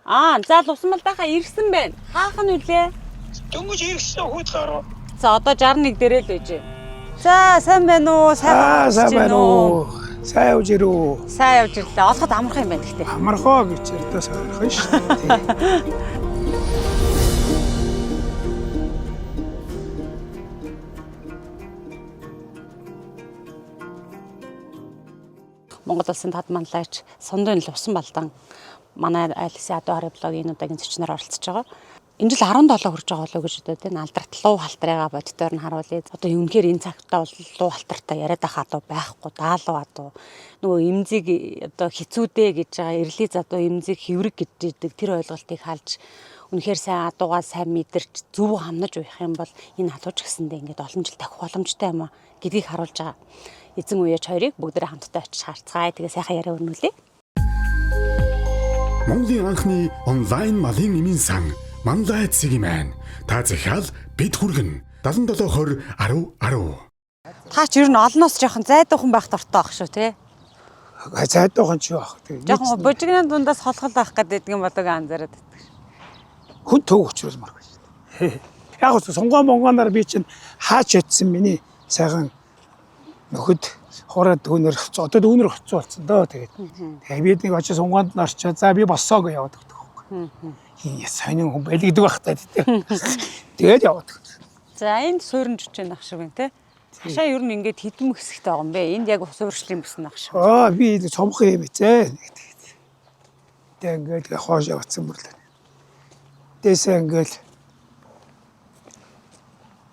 За Лувсанбалдахаа ирсэн байна. Хаах нь үлээ. Дөнгөж ирсэн хүүд гарав. За одоо 61 дээрээ л байж. За сайн байна уу? Сайн байна уу? Сайн явж ирүү. Сайн явж ирлээ. Олоход амархан юм байна гэхдээ. Амархоо гэж ярьдаа сайрхан шүү дээ. Монгол улсын тод манлайч Сундын Лувсанбалдан манай Айлсын адуу хараа блогийн удаагийн зочноор оролцож байгаа. Энэ жил 17 хүрч байгаа болоо гэж бодоод байна. Алдарт луу халтарыгаа боддоор нь харуулъя. Одоо үнэхээр энэ цагтаа бол луу халтартай яриад ах адуу байхгүй, даалуу адуу. Нөгөө имзэг одоо хизүүдээ гэж байгаа эрлийн задуу имзэг хэврэг гэж идэг тэр ойлголтыг халж үнэхээр сайн адуугаа сайн мэдэрч зөв хамнаж уях юм бол энэ халууч гэсэндээ ингээд олон жил тавих боломжтой юм а гэдгийг харуулж байгаа. Эзэн үеч хоёрыг бүгдээ хамтдаа очиж харцгаая. Тэгээ сайхан яриа өрнүүлье. Монголын анхны онлайн малын эмийн сан Манлай Цэгимэн та захиал бид хүргэн 7720 1010. Та ч ер нь олноос жоохон зайдуухан байх дуртай байх шүү те. Зайдуухан ч байх. Жоохон бужигнаа дундаас холхол байх гэдэг юм бодог анзаараад байдаг. Хүн төв учраас марг шүү. Яг нь сунган монгоноор би чинь хаач ятсан миний сайхан нөхөд хураад дүүнэр одоо дүүнэр хоцсон болсон доо тэгээд. Тэгээд би нэг очиж сунганд нь орчоо. За би боссоо гэж яваад өгдөг байхгүй. Сонин хүн байлгдаг байх таа тийм. Тэгээд яваад. За энд суурин жижиг нах шиг байна те. Хашаа ер нь ингээд хідэн хэсэгтэй байгаа юм бэ. Энд яг суурьшлын бүс нах шиг. Би цомхон юм ээ. Тэгээд ингээд хоош явцсан мөрлөө. Дэсээ ингээд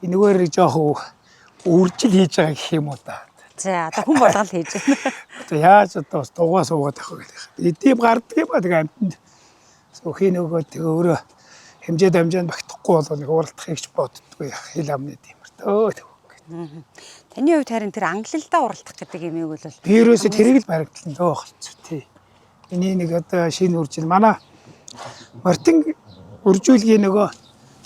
энэгээр жоох үржил хийж байгаа гэх юм уу та. За одоо хүн болгол хийж байна. Одоо яаж одоо бас дугаа суугаад авах вэ гэх. Эдийн гарддаг юм ба тэгээ амтнд. Сөхий нөгөө тэгээ өөрөө хэмжээнд багтахгүй бол нэг уралдахыг ч боддгүй хил амны тиймэр. Таны хувьд харин тэр англилдаа уралдах гэдэг юмыг бол вирусээ тэрийг л баригдлан дөө болцоо тий. Миний нэг одоо шинэ үржил манай Мартин үржүүлгийн нөгөө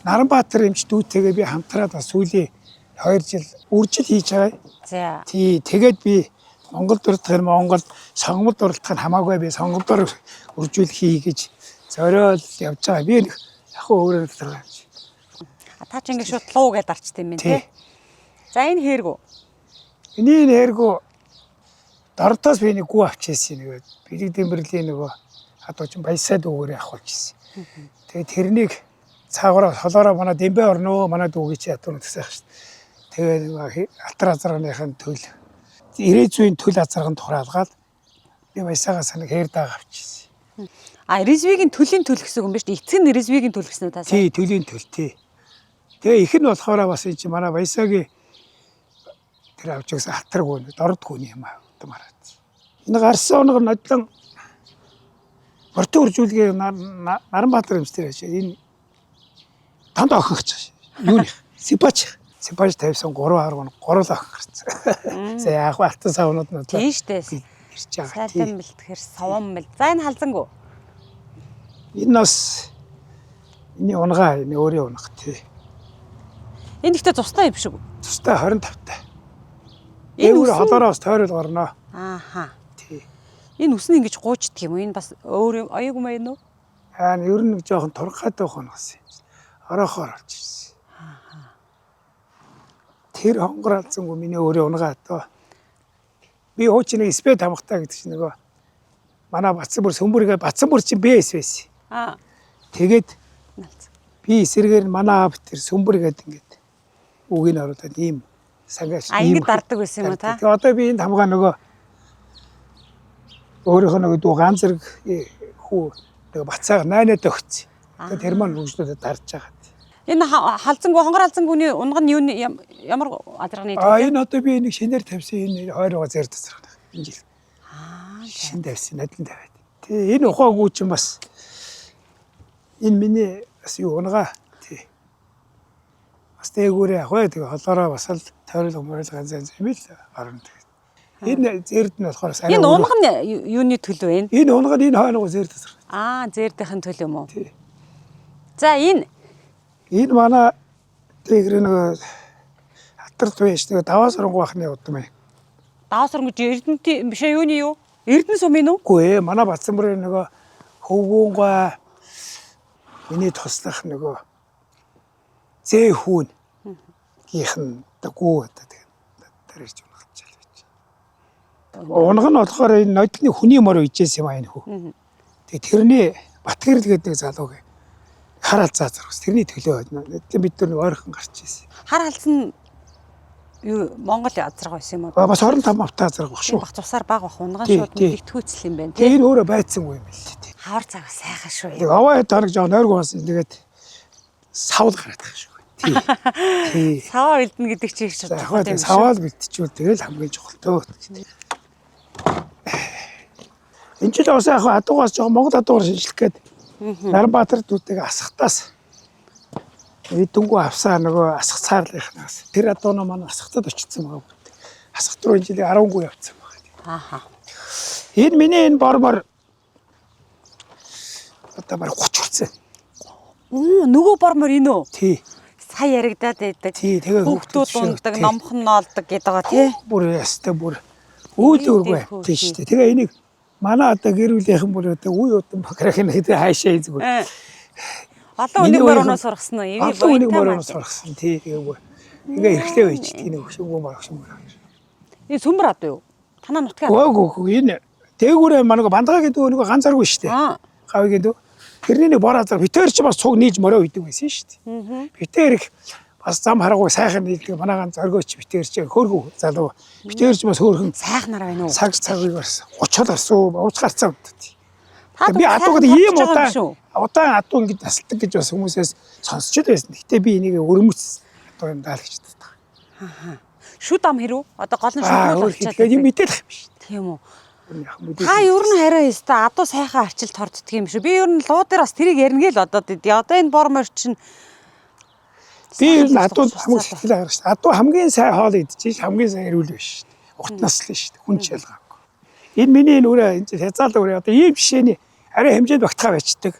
Наранбаатар эмч дүүтэйгээ би хамтраад бас сүүлийн 2 жил үржил хийж байгаа. За. Тий, тэгээд би Монголд уралдах юм Монголд сонгомд уралдах нь хамаагүй би сонгомдоор үржүүл хий гэж зориол явж байгаа. Би яг өөрөө байгаа. Та ч ингэ шууд луу гэдээ арчт юм байна тий. За энэ хэргүү. Энэ хэргүү дортоос би нэг гүү авчихсан нэгээд бэлэг дэмбэрлийн нөгөө хадуучин баясаад өгөөрэй авах гэсэн. Тэгээд тэрнийг цаагаараа холоороо манай дэмбэ орно манай дүүгийн чи ятуу гэсэн юм шүү дээ. Тэгээд алтар азаргын төл ирээзүйн төл азарганд хураалгаад би баясаагаа санаг хээр даага авчихсан. Резвигийн төлийн төл гэсэн юм биш үү? Эцэг нь резвигийн төл гэсэн үү та? Тий, төлийн төл тий. Тэгээ их нь болохоор бас энэ чи манай баясаагийн тэр авч гэсэн алтар гүн дордгүй юм аа мараад. Энэ гарсан оног нодлон Мартин үржүүлгээ Наранбаатар эмчтэр очив. Энэ танд охин гэж юу нэ? Сипаж тавьсан 3 охин гарсан. За яг алтан савнууд нь тийм штэ. ирж байгаа. Сайдан бэлтгэхэр совон бэл. За энэ халзангуу. Энэ бас энэ унгаа энэ өөрийн унах тий. Энэ ихтэй цустай юм шиг. Цустай 25 таа. Энэ өөр холоороо бас тойрол горно. Ааха. Тий. Энэ үс нь ингэж гуйчдаг юм. Энэ бас өөр юм аяг юм аа юу? Ер нь жоохон турхаад байх хоногсон юм. Ороохоор олж ирсэн. Тэр хонгор алзангуу миний өөрийн унгаа одоо. Би хуучин нэг спед хамгатай гэдэг чинь нөгөө манай Бацанбүр сөмбөргээ Бацанбүр чинь БС байсан. Тэгээд би эсэргээр манай аав тэр сөмбөр гэдэг ингээд үгийг оруулаад ийм сангаш ийм дарддаг байсан юм уу та? Тэгээд одоо би энд хамгаа нөгөө өөрийнхөө нөгөө дүү ганц зэрэг хүү нөгөө Бацааг 8-аад өгсөн. Тэгээд тэр маань хөгжлөдөд дарж байгаа. Энэ халзангуу хонгор халзангууны унга нь юу ямар азарганы энэ одоо би нэг шинээр тавьсан энэ 20 зэр тасрах. Энэ жил. Шин тавьсан надлан тавиад. Тэгээ энэ ухаагүй ч бас энэ миний бас юу унгаа тий. Бас тээгүүрээ авах тэгээ холоороо бас л тойрол өмөрөл ганц юм л орно тэгээ. Энэ зэрд нь болохоор энэ унга нь юуны төл вэ? Энэ унга нь энэ хойноо зэр тасрах. Зэрдийнхэн төл юм уу? Тий. За энэ манай тэгэр нэг хатарт байж нэг даваа сарангу ахны удам ээ. Даваа сарангу биш юуны юу? Эрдэнэ сумын уу? Үгүй ээ, манай Бацанбүрийн нөгөө хөвгүүнгаа Миний туслах нөгөө зээ хүүн гийнхэн гүү одоо тэгээд тарьж унахчаал байж. Унах нь болохоор энэ нодлны хүний морь ижээс юм аа энэ хүү. Тэгээд тэрний Батгэрэл гэдэг залууг хараад заазархс. Тэрний төлөө нодлын бид нар ойрхон гарч ирсэн. Хар халдсан юу Монгол азраг байсан юм уу? Бас 25 авто азраг баг шүү. Баг цусаар баг бах унган шууд нэгтгүүцэл юм байна тийм. Энэ өөрөө байцсангүй юм л. Хавар цаг сайхан шүү. Тэгээд аваа дараг жоо нойргоо бас тэгээд савл гараад байгаа шүү. Тий. Саваа бэлдэнэ гэдэг чинь их чухал юм шүү. Саваал бэлтчихвэл тэгэл хамгийн чухал төө. Энэ жил бас яг адуугаас жоо Монгол адуугаар шинжлэх гээд Наранбаатар дүүтэйг асахтаас эдүнгүү авсаа нөгөө асах цаарлынхнаас тэр адууна маань асахтад очсон байгаа бүгд. Асахт руу энэ жилийн 13 явцсан байгаа. Ааха. Энэ миний энэ бормор одоо баг 30 хүрсэн. Нөгөө бормор энэ үү? Тий. Сая яригадаад байдаг. Тий, тэгээ хүүхдүүд ундаг, номхон ноолдог гэдэг байгаа тий. Бүр ястай бүр өөдөөгүй тий шүү дээ. Тэгээ энийг манай одоо гэр бүлийнхэн бүр одоо үе удан баграхын гэдэг хайшаа зүгээр. Олон үнийг мөрөөнөөс сургасан нь. Олон үнийг мөрөөнөөс сургасан тий. Тэгээ ингээ эргэтэй байж тийм нэг хөшөөгөө маргашмөр. Энэ сүмбэр адуу юу? Танаа нутгаа. Гөө энэ дээгүүрээ манай бандагагийн дүү нэг ганцааргүй шүү дээ. Гавигийн дүү. Тэрний нэг бор азар битээр ч бас цуг нийж мороо үйдэг байсан шүү дээ. Битээр их бас зам хараагүй сайхан нийлдэг манай ганц оргиоч битээр ч хөөргөө залуу. Битээр ч бас хөөрхөн сайхнаар байна уу? Цагийг барсан. 30-д арсан, ууц гарцсан удаа. Би адуугад ийм удаан адуу ингэж тасалдаг гэж бас хүмүүсээс сонсч л байсан. Гэтэ би энийг өрөмөц адуу юм даа л гэж боддог. Аа. Шүд ам хэрүү? Одоо гол нь шүднүүд болчиход. Тэгээд юм мэдээлэх юм шүү. Тийм үү. Та ер нь хараа ёстой адуу сайхан арчилд хорддөг юм шүү. Би ер нь луу дээр бас тэрийг ярина гээл одоод идэв. Одоо энэ бормор чинь би ер нь адуу хамгийн сэтгэл агаар шүү. Адуу хамгийн сайн хоол идчихэж хамгийн сайн эрүүл биш шүү. Утнаас л шүү. Хүн ч ялгаагүй. Энэ миний энэ өөрөө энэ хязгаал өөрөө одоо ийм жишээний арай хэмжээнд багтгаа байцдаг.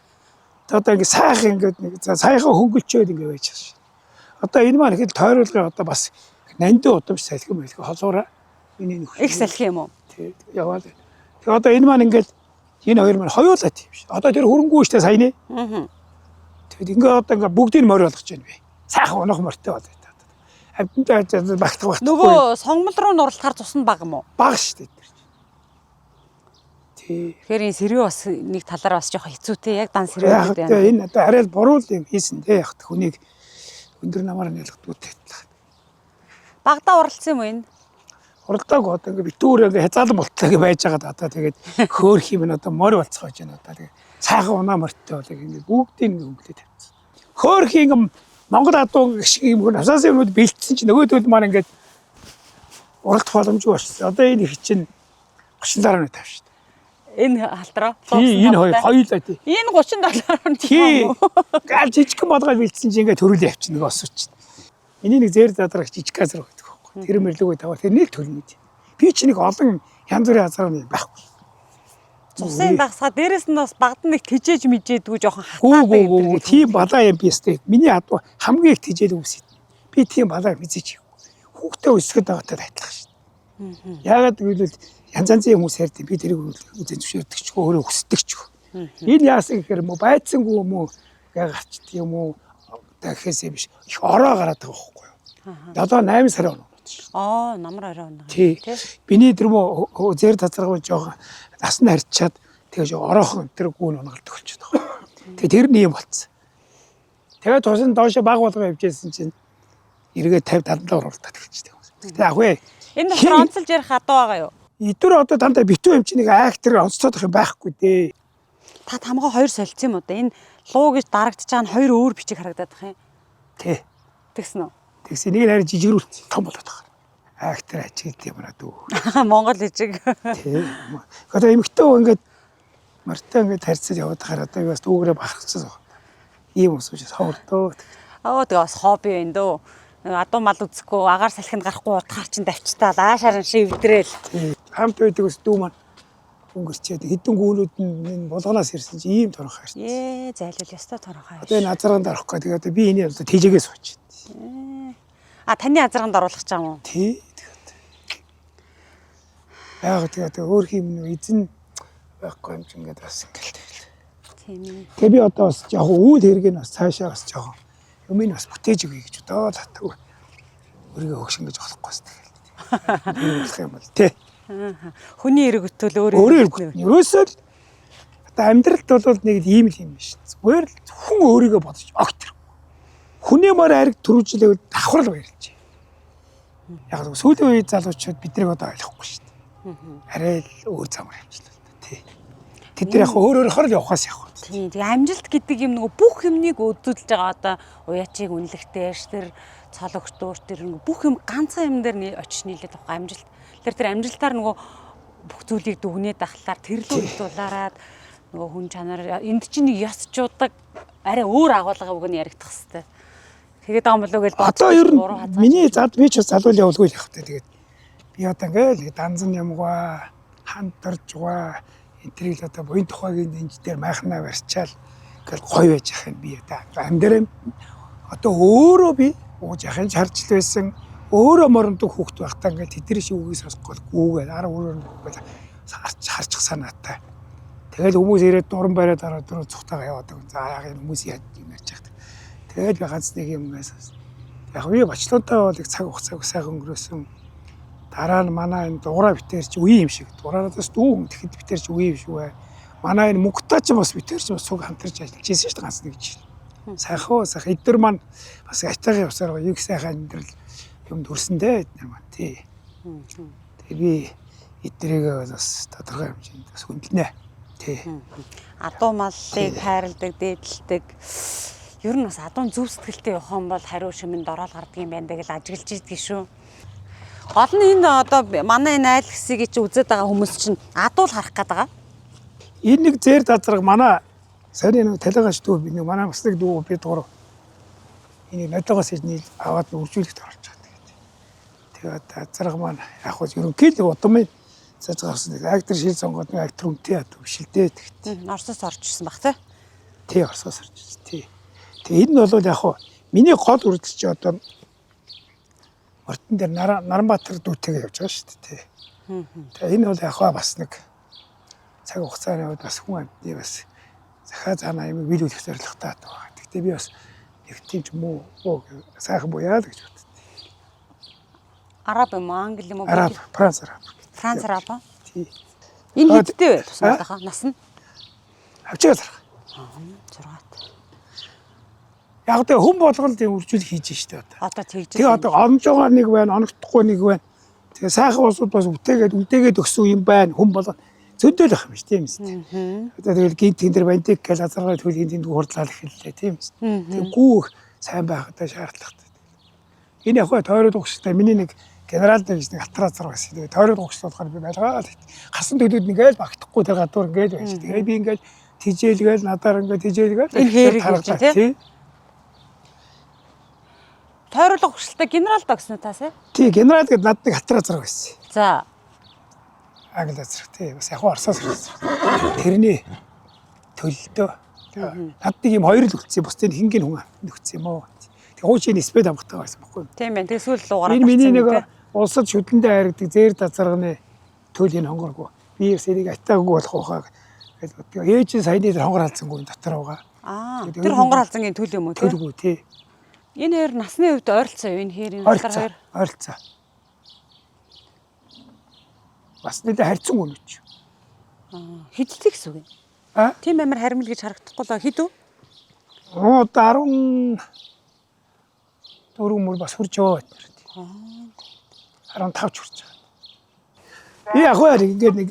Одоо ингэ сайхан ингэ нэг сайхан хөнгөлчөөд ингэ байж байгаа шүү. Одоо энэ маань ихэд тойруулгын одоо бас нандин удамж салхин байлгүй холуураа миний нөхөр. их салхин юм уу? Тэг яваад. Тэгээ одоо энэ маань ингээд энэ хоёр маань хоёулаа тийм шүү. Одоо тэр хөрөнгөө штэ саяны. Тэгэд ингээд одоо ингээд бүгдийг морь болгож байна би. Сайхан унах морьтой болоо. Амттай багтах. Нөгөө сонгомл руу нурлахаар тусна баг юм уу? Баг штэ. Тий. Тэгэхээр энэ сэрвээ бас нэг талаараа бас жоохон хэцүүтэй яг дан сэрвээ гэдэг байна. Энэ одоо арай л буруу юм хийсэн те яг хүнийг өндөр намаар нэлгдүүтэй. Багада уралцсан юм уу энэ? Уралдааг одоо ингээ битүүр ингээ хязгаалan болтлоо гэж байж байгаа одоо тэгээд хөөх юм одоо морь болцгоож байна одоо тэгээд сайхан унаа морьтой болоо ингээ бүгдийг ингээ өнгөлөд тавьсан. Хөөх ингээ Монгол адуу шиг юм хасаасан юмуд бэлтсэн чинь нөгөөдөл маань ингээ уралдах боломжгүй болчихсон. Одоо энэ их чинь 37 тавьж шүү. Энэ халтраа. Энэ хоёулаа тий. Энэ 37 тий. Гал жижигхэн болгоод бэлдсэн чинь ингээ төрүүлээ явчихна нөгөө осууч. Энийг нэг зэр задрах жижиг газар байдаг байхгүй. Тэр мэрлэгөө таваа тэр нэг төрнө. Би ч нэг олон янз бүрийн азар юм байхгүй. Цусын дагсаа дээрэс нь бас багад нэг тижээж мэжээдгүй жоохон хатаатай юм. Тийм балаа юм би өстэй. Миний адуу хамгийн их тижээд үсэд. Би тийм балаа мэдээж. Хүүхдээ өсгöd байгаатай адилхан шүү. Яагаад гэвэл янз янзын хүмүүс ярьдаг. Би тэрийг үзэн зөвшөөрдөг ч өөрөө өсдөг ч. Энэ яасан гэхээр мө байцсангүй юм уу гарчдаг юм уу дахиасаа биш. Их ороо гараад байгаа байхгүй юу. 7-8 сарын оноо. Намар орой оноо. Тий. Биний тэр мө зэр тацраггүй жоохон насны харьчаад тэгэж ороохон тэр гүүн унгалдаг болчиход байгаа. Тэгээ тэр нь юм болцсон. Тэгээд тусын доошо баг болгоо явжсэн чинь эргээ 50-70 оруулдаг гэжтэй. Тэгээ ах вэ. Энэ дотор онцолж ярих адуу байгаа юу? Эдгээр одоо дандаа битүү юм чинь нэг актер онцлоод их байхгүй дээ. Та тамгаа хоёр солилцсон юм уу? Энэ луу гэж дарагдж байгаа нь хоёр өөр бичиг харагдаад байгаа юм. Тий. Тэгсэн үү? Тэгсэн нэг харин жижигрүүлсэн том болоод байгаа. Актер ачиг юм аа дүү. Монгол жижиг. Тий. Одоо эмэгтэй ингээд морьтой ингээд харьцаж яваад байгаа одоо бас дүүгрээ бахарцсан. Ийм ус учраас ховрдоо. Тэгээ бас хобби байна дөө. Адуу мал үзэхгүй агаар салхинд гарахгүй утгаар чинь давчтаа аашаар шивдрээл. Хамт байдаг ус дүү маань өнгөрчээд хэдэн гүнүүд нь болгоноос ирсэн чи ийм торох хайр. Зайлуул ёстой торох хайр. Одоо энэ азарганд орох гэдэг одоо би энийг одоо тэжээгээс сууч. Таны азарганд оруулах гэж байгаа юм уу? Тий. Яг тэгээд өөр юм эзэн байхгүй юм чи ингээд бас ингээл тэгэл. Тийм ээ. Тэгээ би одоо бас яг үйл хэрэг нь бас цаашаа бас жоохон юм ин бас бүтээж өгье гэж бодоод татдаг. Өөрийгөө хөгшин гэж болохгүй бас тэгэл. Болох юм бол тий. Хүний эрэг өтөл Өөрөө ерөөсөө л одоо амьдралд бол нэг ийм л юм биш. Зүгээр л хүн өөрийгөө бодож огт тэр. Хүний мөр ариг төрүүлжлээ давхрал баярлж. Яг л сүүлийн үе залуучууд биднийг одоо ойлгохгүй шүү дээ. Арай л өөр замаар явчихлаа тий. Тэд нар яг өөр хор л явахаас явах. Тийм. Тэгээ амжилт гэдэг юм нөгөө бүх юмныг өдөлж байгаа одоо уяачийг үнэлэхтэй тэр цологч дуур тэр нөгөө бүх юм ганцхан юм дээр очиж нийлээд авах амжилт. Тэр амжилтаар нөгөө бүх зүйлийг дүгнээд ахлаар тэрлүү дуулаарад нөгөө хүн чанар энд чинь нэг ёсчуудаг арай өөр агуулга үг нь яригдах хэвээр. Тэгээд байгаа юм болоо гэж одоо ер нь миний би ч залуул явуулгүй л явах та тэгээд би одоо ингээл данзан ямгаа хандарж байгаа энтрийг одоо буян тухайгийн дэнж дээр майхнаа барьчаал ингээл гоё байж ах юм би одоо амьдэр одоо өөрөө би ууж ахын харж л байсан өөрөө морондог хүүхд байхдаа ингээл тэдний шиг үгээс сонсохгүй гүүгээд арга өөрөөр гүүгээд харчих санаатай. Тэгэл хүмүүс ирээд дуран бариад дараа дөрөв цухтаага яваад байгаа. За яг энэ хүмүүс яаж юм ярьж байгаа. Тэгэл би ганц нэг юмнаас яг үе бочлоотой бол их цаг хугацааг сайхан өнгөрөөсөн. Дараа нь манай энэ дуурай битэрч үе юм шиг. Дуурайнаас дүү тэгэхэд битэрч үе юм шиг бай. Манай энэ мөнгөтэй ч бас битэрч бас цуг хамтарч ажиллаж байсан шүү дээ ганц нэг жил. Сайхан сайхан эдгээр маань бас ачаагийн усаар юу их сайхан амьдрал юм төрсөндөө эдгээр маань тий. Тэгээ би эдгэрийг бас тодорхой хэмжээнд бас хөндлөнэ. Тий. Адуу маллыг хайрладаг, дээдлдэг. Ер нь бас адуун зүв сэтгэлтэй явах юм бол хариу шимэнд ороод гардаг юм байна гэж ажиглаж идэх шүү. Гол нь энэ одоо манай энэ айл хэсгийг чи үзээд байгаа хүмүүс чинь адуул харах гээд байгаа. Энэ нэг зэр дазраг манай сарын нэг талигаач дүү би нэг манай бас нэг дүү би дурав. Энийг нотогоос нийл аваад үржүүлэхд орж байгаа. Тэгээд дазраг маань яг хөө ерөнхийд нэг удамын цааш гарсан нэг актер шил сонгоод нэг актер үнтэй ядуу бишэлдээ тэгт. Оросоос орчихсон баг тий. Тий Оросоос орчихсон тий. Тэгээ энэ нь бол яг хөө миний гол үрдэл чи одоо Мартин дээр Наранбаатар дүүтэйгээ явж байгаа шүү дээ тий. Тэгээ энэ бол яг хөө бас нэг цаг хугацааны хувьд бас хүн амьтны бас захаа заана юм биелүүлэх зорилготой байгаа. Гэхдээ би бас нэг тийм ч юм уу сайхан буяа л гэж боддог. Араб юм уу, англи юм уу? Араб, Франц араб. Франц араб. Тий. Энэ хэдтэй вэ? Тусмaalхаа нас нь? Авчгаа зарах. 6-т. Яг тэ хүн болгол тийм үржүүлэх хийж штэ одоо. Одоо тэгж. Тэгээ одоо оромж байгаа нэг байна, оногдохгүй нэг байна. Тэгээ сайхан улсууд бас үдээгээд өгсөн юм байна. Хүн болгол зөндөл ах юм ш тийм үстэй. Одоо тэгэл гинт тэн дээр бандик гэж азаргаа төлгийн тэнд хурдлал эхэллээ тийм үстэй. Тэгээ гүүх сайн байх одоо шаардлагатай. Энэ яг тойрол угстай миний нэг генерал дэж нэг атраа зар байсан. Тэгээ тойрол угс болохоор би байлгаа л гасан төлөд ингээл багтахгүй тэр гадуур ингээл байж. Тэгээ би ингээл тижээлгээл надаар ингээл тижээлгээл энэ хэрэг хийж тийм. Тойруулга хөшөлтөй генерал догсноо таасаа. Тий, генерал гэдэг над нэг хатраа зэрэг байсан. За. Англи зэрэг тий, бас яг Оросоос ирсэн. Тэрний төлөлтөө. Над нэг юм хоёр л үлдсэн. Бусдын хингийн хүн нөхцсөн юм уу? Тэгээ хуучийн спед амгатай байсан байхгүй юу? Тийм байна. Тэгээ сүүл лугараад. Энэ миний нэг улсад шүдэндээ харигдаг зэр дазарганы төлөний хонгоргүй. Би эсэрийг атаагүй болох байхаа гэж боддог. Ээж саяны хонгор халзангүй дотор байгаа. Тэр хонгор халзангийн төлөө юм уу? Төлгүй тий. Энэ хоёр насны хувьд ойролцоо юу? Энэ хэрийн хоёр ойролцоо. Бас нэлээд харьцан өнөч. Хиддэг гэсэн үг юм. Тийм амар харимл гэж харагдахгүй л хэд үү? Одоо 14 мөр бас хурж яваад байна. 15 ч хурж байгаа. Би яг хоёр ингээд нэг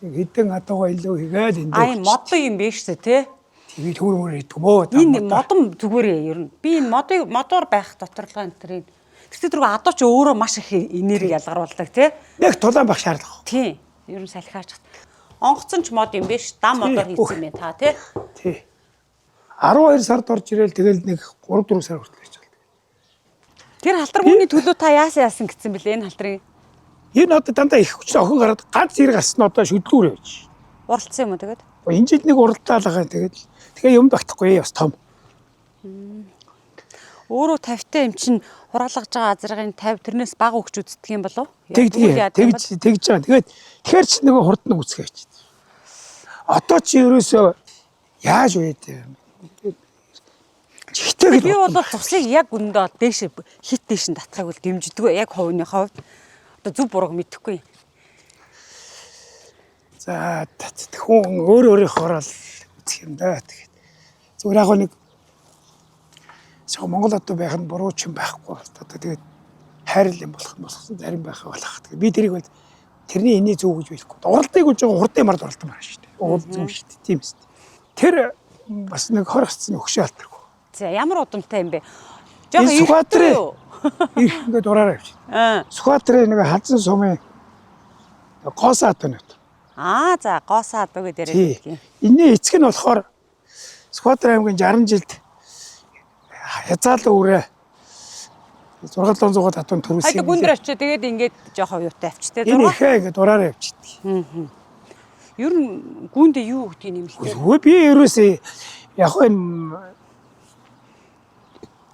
хэдэн адуугаа илүү хийгээд энэ. Аа модон юм биш үү те? TV төрөмөр идэгмөө. Энэ модон зүгээрээ ер нь. Би энэ модоор байх доторлогоо энэ төрийн. Тэгтээ тэргүй адуу ч өөрөө маш их энерги ялгаруулдаг тий. Яг тулаан байх шаардлага. Тийм. Ер нь салхиач. Онгоцон ч мод юм биш. Дам модоор хийсэн юм та тий. Тий. 12 сард орж ирэл тэгэл нэг 3-4 сар хүртэл байж байна. Тэр халтрын хүний төлөө та яасан гэсэн бэлээ энэ халтрын. Энэ одоо дандаа их хүчтэй охин гараад ганц зэрэг асна одоо шүдлүүр явж. Уралцсан юм уу тэгээд? Энэ жил нэг уралдаал байгаа тэгээд тэгээ юм багтахгүй бас том. Өөрөө 50-тай юм чинь хуралгаж байгаа азрын 50 тэрнээс бага өгч үздэг юм болов уу? Тэгж байгаа. Тэгээд тэгэхээр ч нөгөө хурднаг үсгээ хийж. Одоо чи ерөөсөө яаж үйдээ. Чихтэй Би бол туслыг яг өндөө дээш хит дээш нь татхайг бол дэмждэггүй. Яг хувийн хувьд одоо зөв бурууг мэдэхгүй. За хүн өөрийнхоороо л үзэх юм да. Тэгээд зүгээр яг нэг Монгол одоо байх нь буруу ч юм байхгүй. Одоо тэгээд хайрл юм болгосон зарим байх болох. Тэгээд би тэрийг бол тэрний энийг зөв гэж хэлэхгүй. Уралдыг үж байгаа хурдан ямар дурлалт маань шүү дээ. Уул зөв шүү дээ. Тийм ээ. Тэр бас нэг хор хацсан өгшөө алтрах. За ямар удамтай юм бэ? Сүхбаатарын ингээд дураараа явчих. Сүхбаатарын нэг хансан сумын гоосаат байна. За гоосаад үг дээрээ. Энийн эцэг нь болохоор Сүхбаатар аймгийн 60 жилд хязгаарлал үрээ 6-700 татвар төрүүлсэн. Хайд гүндэр очиж тэгээд ингээд жоохон юутай авчтэй. Энэ ихээ ингээд дураараа явчихдаг. Ер нь гүндээ юу гэдгийг нэмэлтэй. Хөө би ерөөсөө яг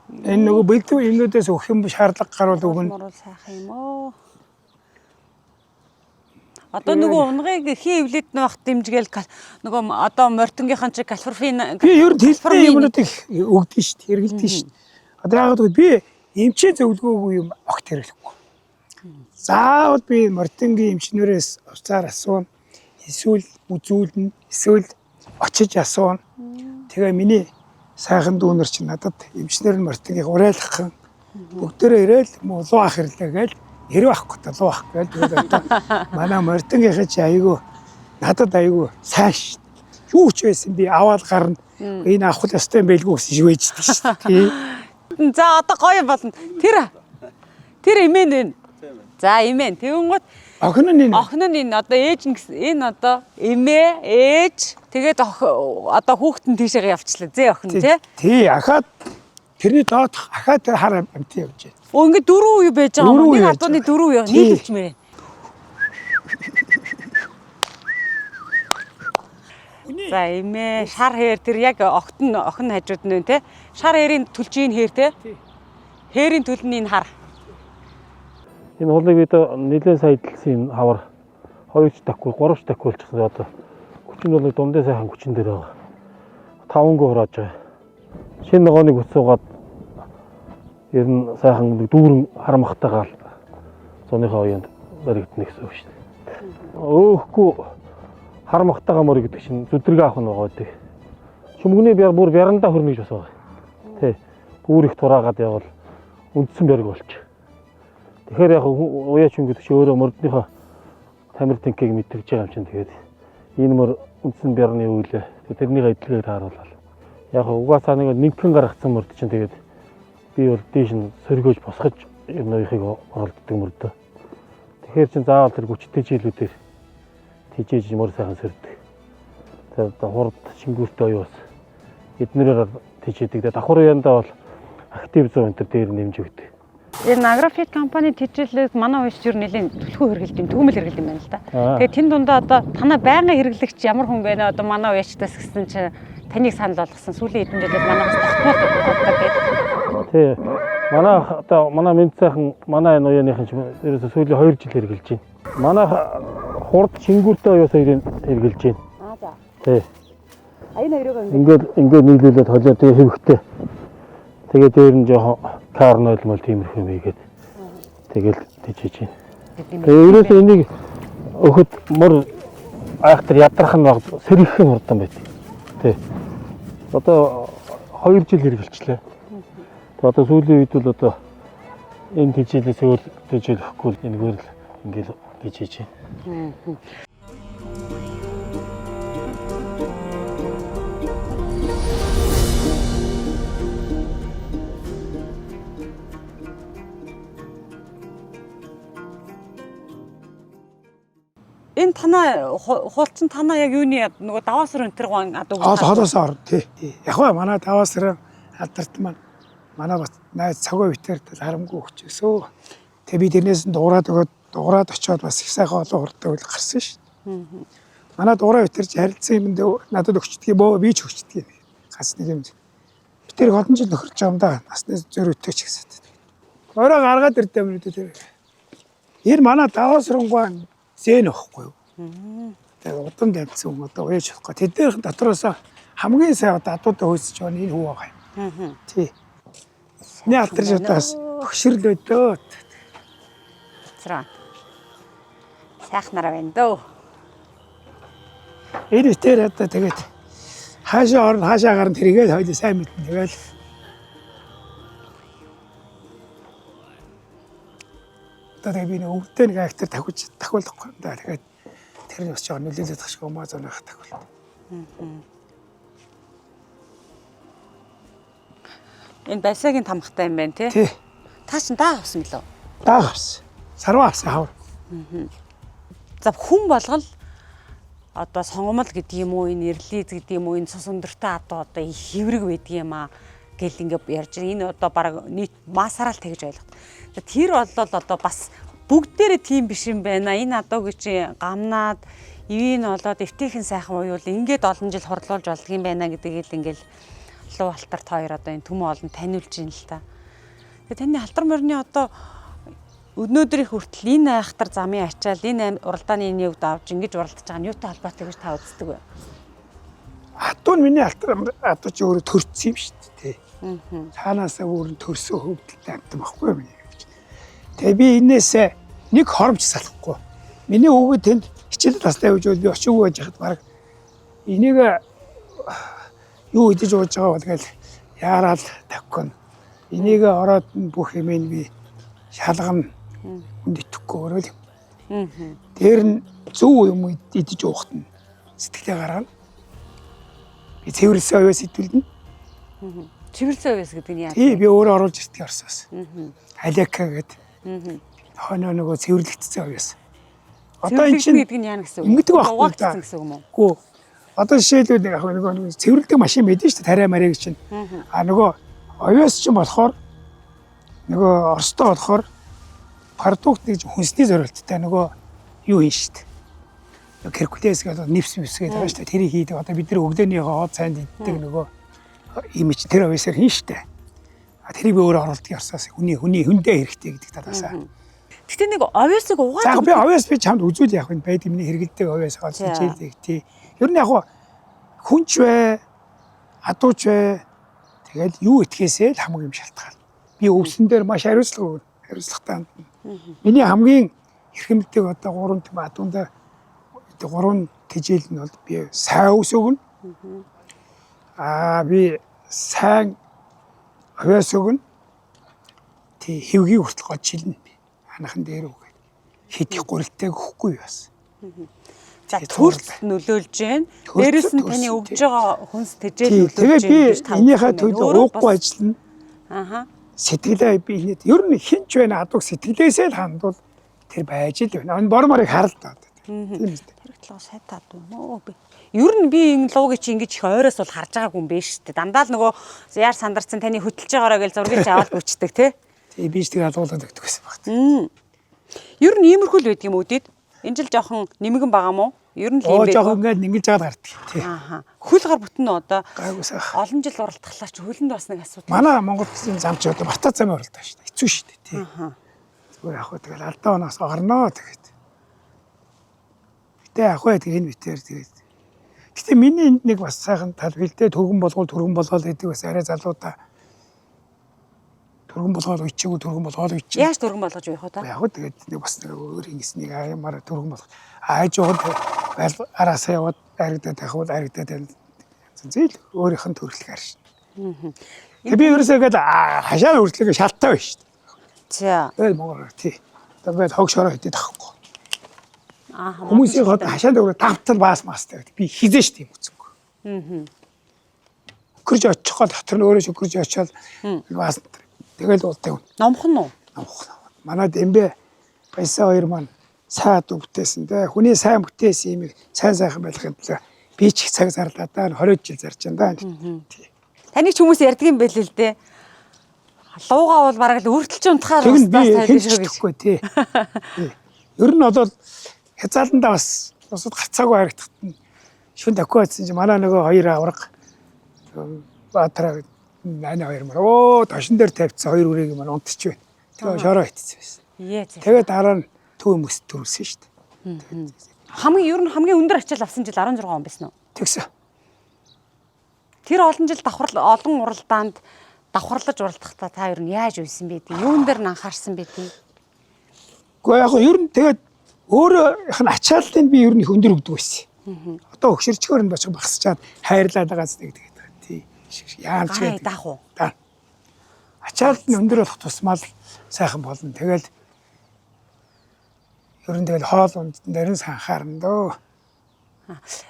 энэ нөгөө бэлдүү юмнуудаас өгөх юм шаардлага гарвал өгнө. Морол сайхан юм оо. Одоо нөгөө унгыг хий эвлээд навах дэмжгээл нөгөө одоо мортингийнхан чи калифорфин би ер нь хэлбэрийн юмнуудыг өгдөн шүү дээ, хэрэгэлдэн шүү дээ. Одоо яг л би эмчээ зөвлөгөөгүй юм огт хэрэглэхгүй. Заавал би мортингийн эмчнэрээс уцаар асууна, эсвэл үзүүлнэ, эсвэл очиж асууна. Тэгээ миний сайхан дүүнер чи надад эмчнэр нь мортингийг урайлаххан бүгдээрээ ирээл улуу ах ирлээ гээл хэрэг авахгүй талуу ах гээл тэгээд одоо манай мортингийнхаа чи айгүй надад айгүй сайн шүү. Юу ч байсан би аваад гарна. Энэ авах ёстой юм байлгүй гэсэн шиг байждаг шүү. Тий. За одоо гоё болно. Тэр имэн вэ? За имэн. Тэгвэл охин нь энэ одоо ээж энэ одоо эмээ ээж тэгээд одоо хүүхэд нь тийшээ явчлаа. Зээ охин тий. Тий ахаад тэрний доод ахаад тэр хар амт явж байна. Ингээд дөрөв үе байж байгаа юм. Нэг адууны дөрөв үе нийлүүлж мэрээ. За эмээ шар хээр тэр яг охин хажууд нь тий. Шар хээрийн түлжийн хээр тий. Хээрийн түл нь энэ хар. Энэ хуулийг бид нэлээд сайдалсан энэ хавар 2 такгүй 3 такгүй болчихсон. Одоо хүчин бол дундаа сайхан хүчин дээр байгаа. 5 гоо хурааж байгаа. Шинэ ногооныг үсуугаад ер нь сайхан дүүрэн харамхтайгаал зуныхаа уянд баригдана гэсэн үг шүү дээ. Өөхгүй харамхтайгаа мөр гэдэг чинь зүдрэг авах нь байгаа гэдэг. Шүмгний бүр бярандаа хөрнө гэж бас байгаа. Тэ. Бүр их тураагаад явал үндсэн бариг болчих. Тэгэхээр яг уяач хүн гэдэг чинь өөрөө мордныхоо тамир тэнхийг мэдэрч байгаа юм чинь тэгээд энэ мөр үндсэн бярны үйлээ тэрнийг эдлэгээр тааруулаад яг угаасаа нэг нэгэн гаргацсан мөрд чинь тэгээд би бол дээш нь сөргөөж босгож энэ хоёрыг оролддог мөрдөө. Тэгэхээр чин заавал тэр хүчтэй жилүүдээр тижээж мөр сайхан сөрдөг. Тэгээд хурд шингүүртэй оюус эднэрээр тижээдэг. Тэгээд давхар уяндаа бол актив 100 энэ дээр нэмж өгдөг. Энэ агрофит компани тэжээлээс манай уяч юу нэлийн төлхөө хэрэгэлт юм, төгөмөл хэрэгэлт юм байна л да. Тэгээд тэн дундаа одоо танаа байнгын хэрэглэгч ямар хүн байна? Одоо манай уячтаас гэсэн чи таныг санал болгосон сүүлийн хэдэн жилээр манайхаас тогтмол гэдэг. Тий. Манай мэд сайхан манай энэ уяаныхан ч ерөөсөө сүүлийн 2 жил хэрэгжилж байна. Манай хурд шингүүртэй оюус хоёрыг хэрэгжилж байна. За. Тий. Энэ хоёрыг ингээд нийлүүлээд холио тэгээ хэвхтэй. Тэгээд дээр нь жоохон карнойл мөл тиймэрхүү юм ийгээд тэгэл тижиж байна. Тэгээ ерөөсөө энийг өгөхөд мөр айхтар ядрах нь баг сэргийхэн хурдан байт. Тий. Одоо 2 жил хэрэгжилчлээ. Тэгээ одоо сүүлийн үед бол одоо энэ тижээлээс өөр тижээл өгөхгүй энэгээр л ингээл тижиж байна. Энэ танаа хуулчин танаа яг юуны нөгөө даваасрын энэ гон одоо холоос орно тий. Яг манай даваасрын алдарт маань манай бас найз цагөө битээр харамгүй өгчөөсөө. Тэгээ би тэрнээс нь дуурайд очиод бас их сайхан олон хурдтай үйл гарсан шүү дээ. Манай дуурай битэр чи харилцсан юм дөө надад өгчдөг юм боо би ч өгчдөг юм. Гас нэг юм. Би тэр олон жил нөхөрч байгаа юм да. Насны зөр өтөч гэсэн. Өөрөө гаргаад ирдэ юм үү тэр. Энэ манай даваасрын гон зэн өгөхгүй юу? удам дамжсан хүн одоо уяаж болохгүй. Тэднийх дотроос хамгийн сайн одоо адуудаа хөөсөж байгаа нь энэ хүү байгаа юм. Тий. Нэг алтарч удаас хөшөрлөө дөө. Цраа. Сайхнараа байна дөө. Энэ дээр одоо тэгээд хаашаа орно хаашаа гарна тэргээд хоёул сайн мэднэ. Тэгэл одоо би нэг өвдөө нэг актер тахиулахгүй юм да. Тэгээд тэр нь бас жоо нөлөөлөд тахшгүй юм аа зоноох тахиул. Энэ байсагийн тамхтай юм байна тий. Тий. Та чинь даа авсан мөлөө. Даа гарсан. Сарваа авсан хавар. За хүн болгол одоо сонгомол гэдэг юм уу, энэ эрлиз гэдэг юм уу, энэ цус өндөртэй адуу одоо хэврэг байдаг юм аа гэл ингээ ярьж байна. Энэ одоо баг нийт масаараа л тэгж ойлгох. Тэр болол одоо бас бүгдээрээ тийм биш юм байна. Энэ адууг чи гамнаад ивэн болоод эвтэйхэн сайхан уюул ингээд олон жил хурлуулж болдго юм байна гэдгийг л ингээл луу алтарт хоёр одоо энэ төмөө олон таниулж ийн л та. Тэгээ таны алтар морины одоо өнөөдрийн хүртэл энэ айхтар замын ачаал энэ уралдааны нэвд авч ингэж уралдаж байгаа нь юутай холбоотой гэж та үздэг вэ? Адуу нь миний алтар адуу ч өөрөө төрсөн юм шүү дээ. Цаанаасаа өөр нь төрсөн хөвдөлтэй амтан баггүй юм гэж. Тэгээ би энээсээ нэг хоромч салахгүй. Миний өвгөө тэнд хичээлд тастай явж би очигүй байж хад баг энийг юу идэж ууж байгаа бол тэгэл яарал тавьхгүй. Энийг ороод бүх юм би шалгана үндэтгэхгүй өөрөө л юм. Тэр нь зөв юм идэж уухт нь сэтгэлээ гаргана. Би цэвэрлсэн оёс идэлнэ. Цэвэрлсэн оёс гэдэг нь яа? Тий би өөрөө оруулж ирдэг орсоос. Алека гэдэг. Хоноо нөгөө цэвэрлэгдсэн оёс. Одоо энэ чинь гэдэг нь яа гэсэн үг? ингэдэг байхгүй угаагдсан гэсэн үг юм уу? Гүү. Одоо жишээлбэл яг нөгөө цэвэрлдэг машин байдаг шүү дээ тариа марийг чинь. А нөгөө оёс чинь болохоор нөгөө Оростой болохоор продукт гэж хүнсний зорилттой нөгөө юу хийн шүү дээ. Керкулес гэдэг нэвс гэдэг байгаа шүү дээ. Тэрийг хийдэг. Одоо бид нар өглөөнийхөө хоод цайнд иддэг нөгөө имиж тэр оёсоор хийн шүү дээ. А тэрийг би өөрөө оруулдаг ярсаас хүндээ хэрэгтэй гэдэг тадаасаа. Гэтэ нэг оёсыг угаад. За би оёс би чамд үзүүл яах вэ? Байд миний хэрэгэлдэг оёс олж хичээлдэг тий. Ер нь яг хүнч вэ? Адууч вэ? Тэгэл юу итгэхээсээ л хамгийн шалтгаална. Би өвсөн дээр маш хариуцлагатай хандна. Миний хамгийн эрхэмлдэг одоо 3 тийм адуундаа 3 тэжээл нь бол би сайн өвс өгнө. Би сайн оёс өгнө. Тий хэвгийг хүртэл гож шилнэ. Ханахан дээр үгээд хит их гурилтайг өгөхгүй бас. За төрөл нөлөөлж जैन. Дээрээс нь таны өгж байгаа хүнс тэжээл нөлөөлж जैन гэж та. Энийхээ төлөө уухгүй ажиллана. Аха. Сэтгэлээ би энэ ер нь хинч байна адууг сэтгэлээсээ л хандвал тэр байж л байна. Энэ борморыг харал та. Тийм үү? Хэрэгтлээ сайтаад юм би. Ер нь би энэ луугийг чи ингэж их ойроос бол харж байгаагүй юм бэ шүү дээ. Дандаа л нөгөө яар сандарсан таны хөтлж байгаараа гэж зургийг чи аваад гүчдэг тий. Тэгээ би ч тэгээ алуулаад өгдөг гэсэн багт. Ер нь иймэрхүү л байдаг юм үдэд. Энэ жил жоохон нэмгэн байгаа мó? Ер нь л юм байдаг. Жоохон ингээд ингэж жагаад гардаг тий. Ааха. Хөл гар бүтэн одоо гайгүйсах. Олон жил уралдахлаа чи хөлөнд бас нэг асуудал. Манай Монголын замч одоо Бата замын уралдаа шүү дээ. Хэцүү шүү дээ тий. Ааха. Зүгээр яг хөө тэгэл алдаа оноос гарнаа тэгээд. Гэтэ яг хөө тэгээд энэ битээр тэгээд. Гэтэ миний энд нэг бас сайхан тал бэлдээ түргэн болгоод гэдэг бас арай залуудаа түргэн болгоод үйчээгүй түргэн болгоод үйчээ. Яаж түргэн болгож явах вэ та? Яг хөө тэгээд нэг бас нэг өөр ингэснийг аймаар түргэн болгох. Аажууд араасаа яваад аригдаад явах бол аригдаад зээл өөрийнх нь төрөлхөөр шин. Би ерөөсөө гээд хашаа үрдлэгээ шалттай байна шүү дээ. За. Тэгэл Монгол тий. Тэгээд хог шороо хэдээд авахгүй. Ааха. Хүмүүсийн хот хашаанд өөрөө давтал баас мастай гэдэг. Би хизэн шүү дээ үзэхгүй. Өкөрж очихоо дотор нь өөрөө өкөрж очиод баас. Тэгэл уултай хүн. Номхон уу? Номхон. Манай Дэмбэ баясаа хоёр маань сайн дуу бүтээсэн дээ. Хүний сайн бүтээсэн юм сайн сайхан байлгахын тулд би ч их цаг зарлаа да 20 жил зарж байна да. Таныг ч хүмүүс ярьдаг юм байл л дээ. Луугаа бол бараг л үргэлж унтахаар устдаас тайлж шүү дээ. Тий. Ер нь бол хязааландаа бас усад гарцаагүй харагдахад нь шүн давхиа байсан чи манай нөгөө хоёр авраг баатраа нана хоёр мөр ташин дээр тавьчихсан хоёр үрийг маань унтчих байна. Тэгээ шороо хитсэн байсан. Тэгээд дараа нь төв мөс төрүүлсэн шүү дээ. хамгийн өндөр ачаал авсан жил 16 он байсан уу? Тэгсэн. Тэр олон жил олон уралдаанд давхарлаж уралдахдаа та ер нь яаж үйсэн бэ? Юун дээр нь анхаарсан бэ? Гэхдээ яг ер нь тэгээд өөрөө яг нь ачаалтыг би ер нь их өндөр өгдөг байсан. Одоо өгшөрчгөр нь бочиг багсчаад хайрлаад байгаа зү гэдэг. Тий. Яамч гэдэг. Даах уу? Да. Ачаалт нь өндөр болох тусмал сайхан болно. Тэгэл ер нь тэгэл хоол ундтан дээр нь санхаарна дөө.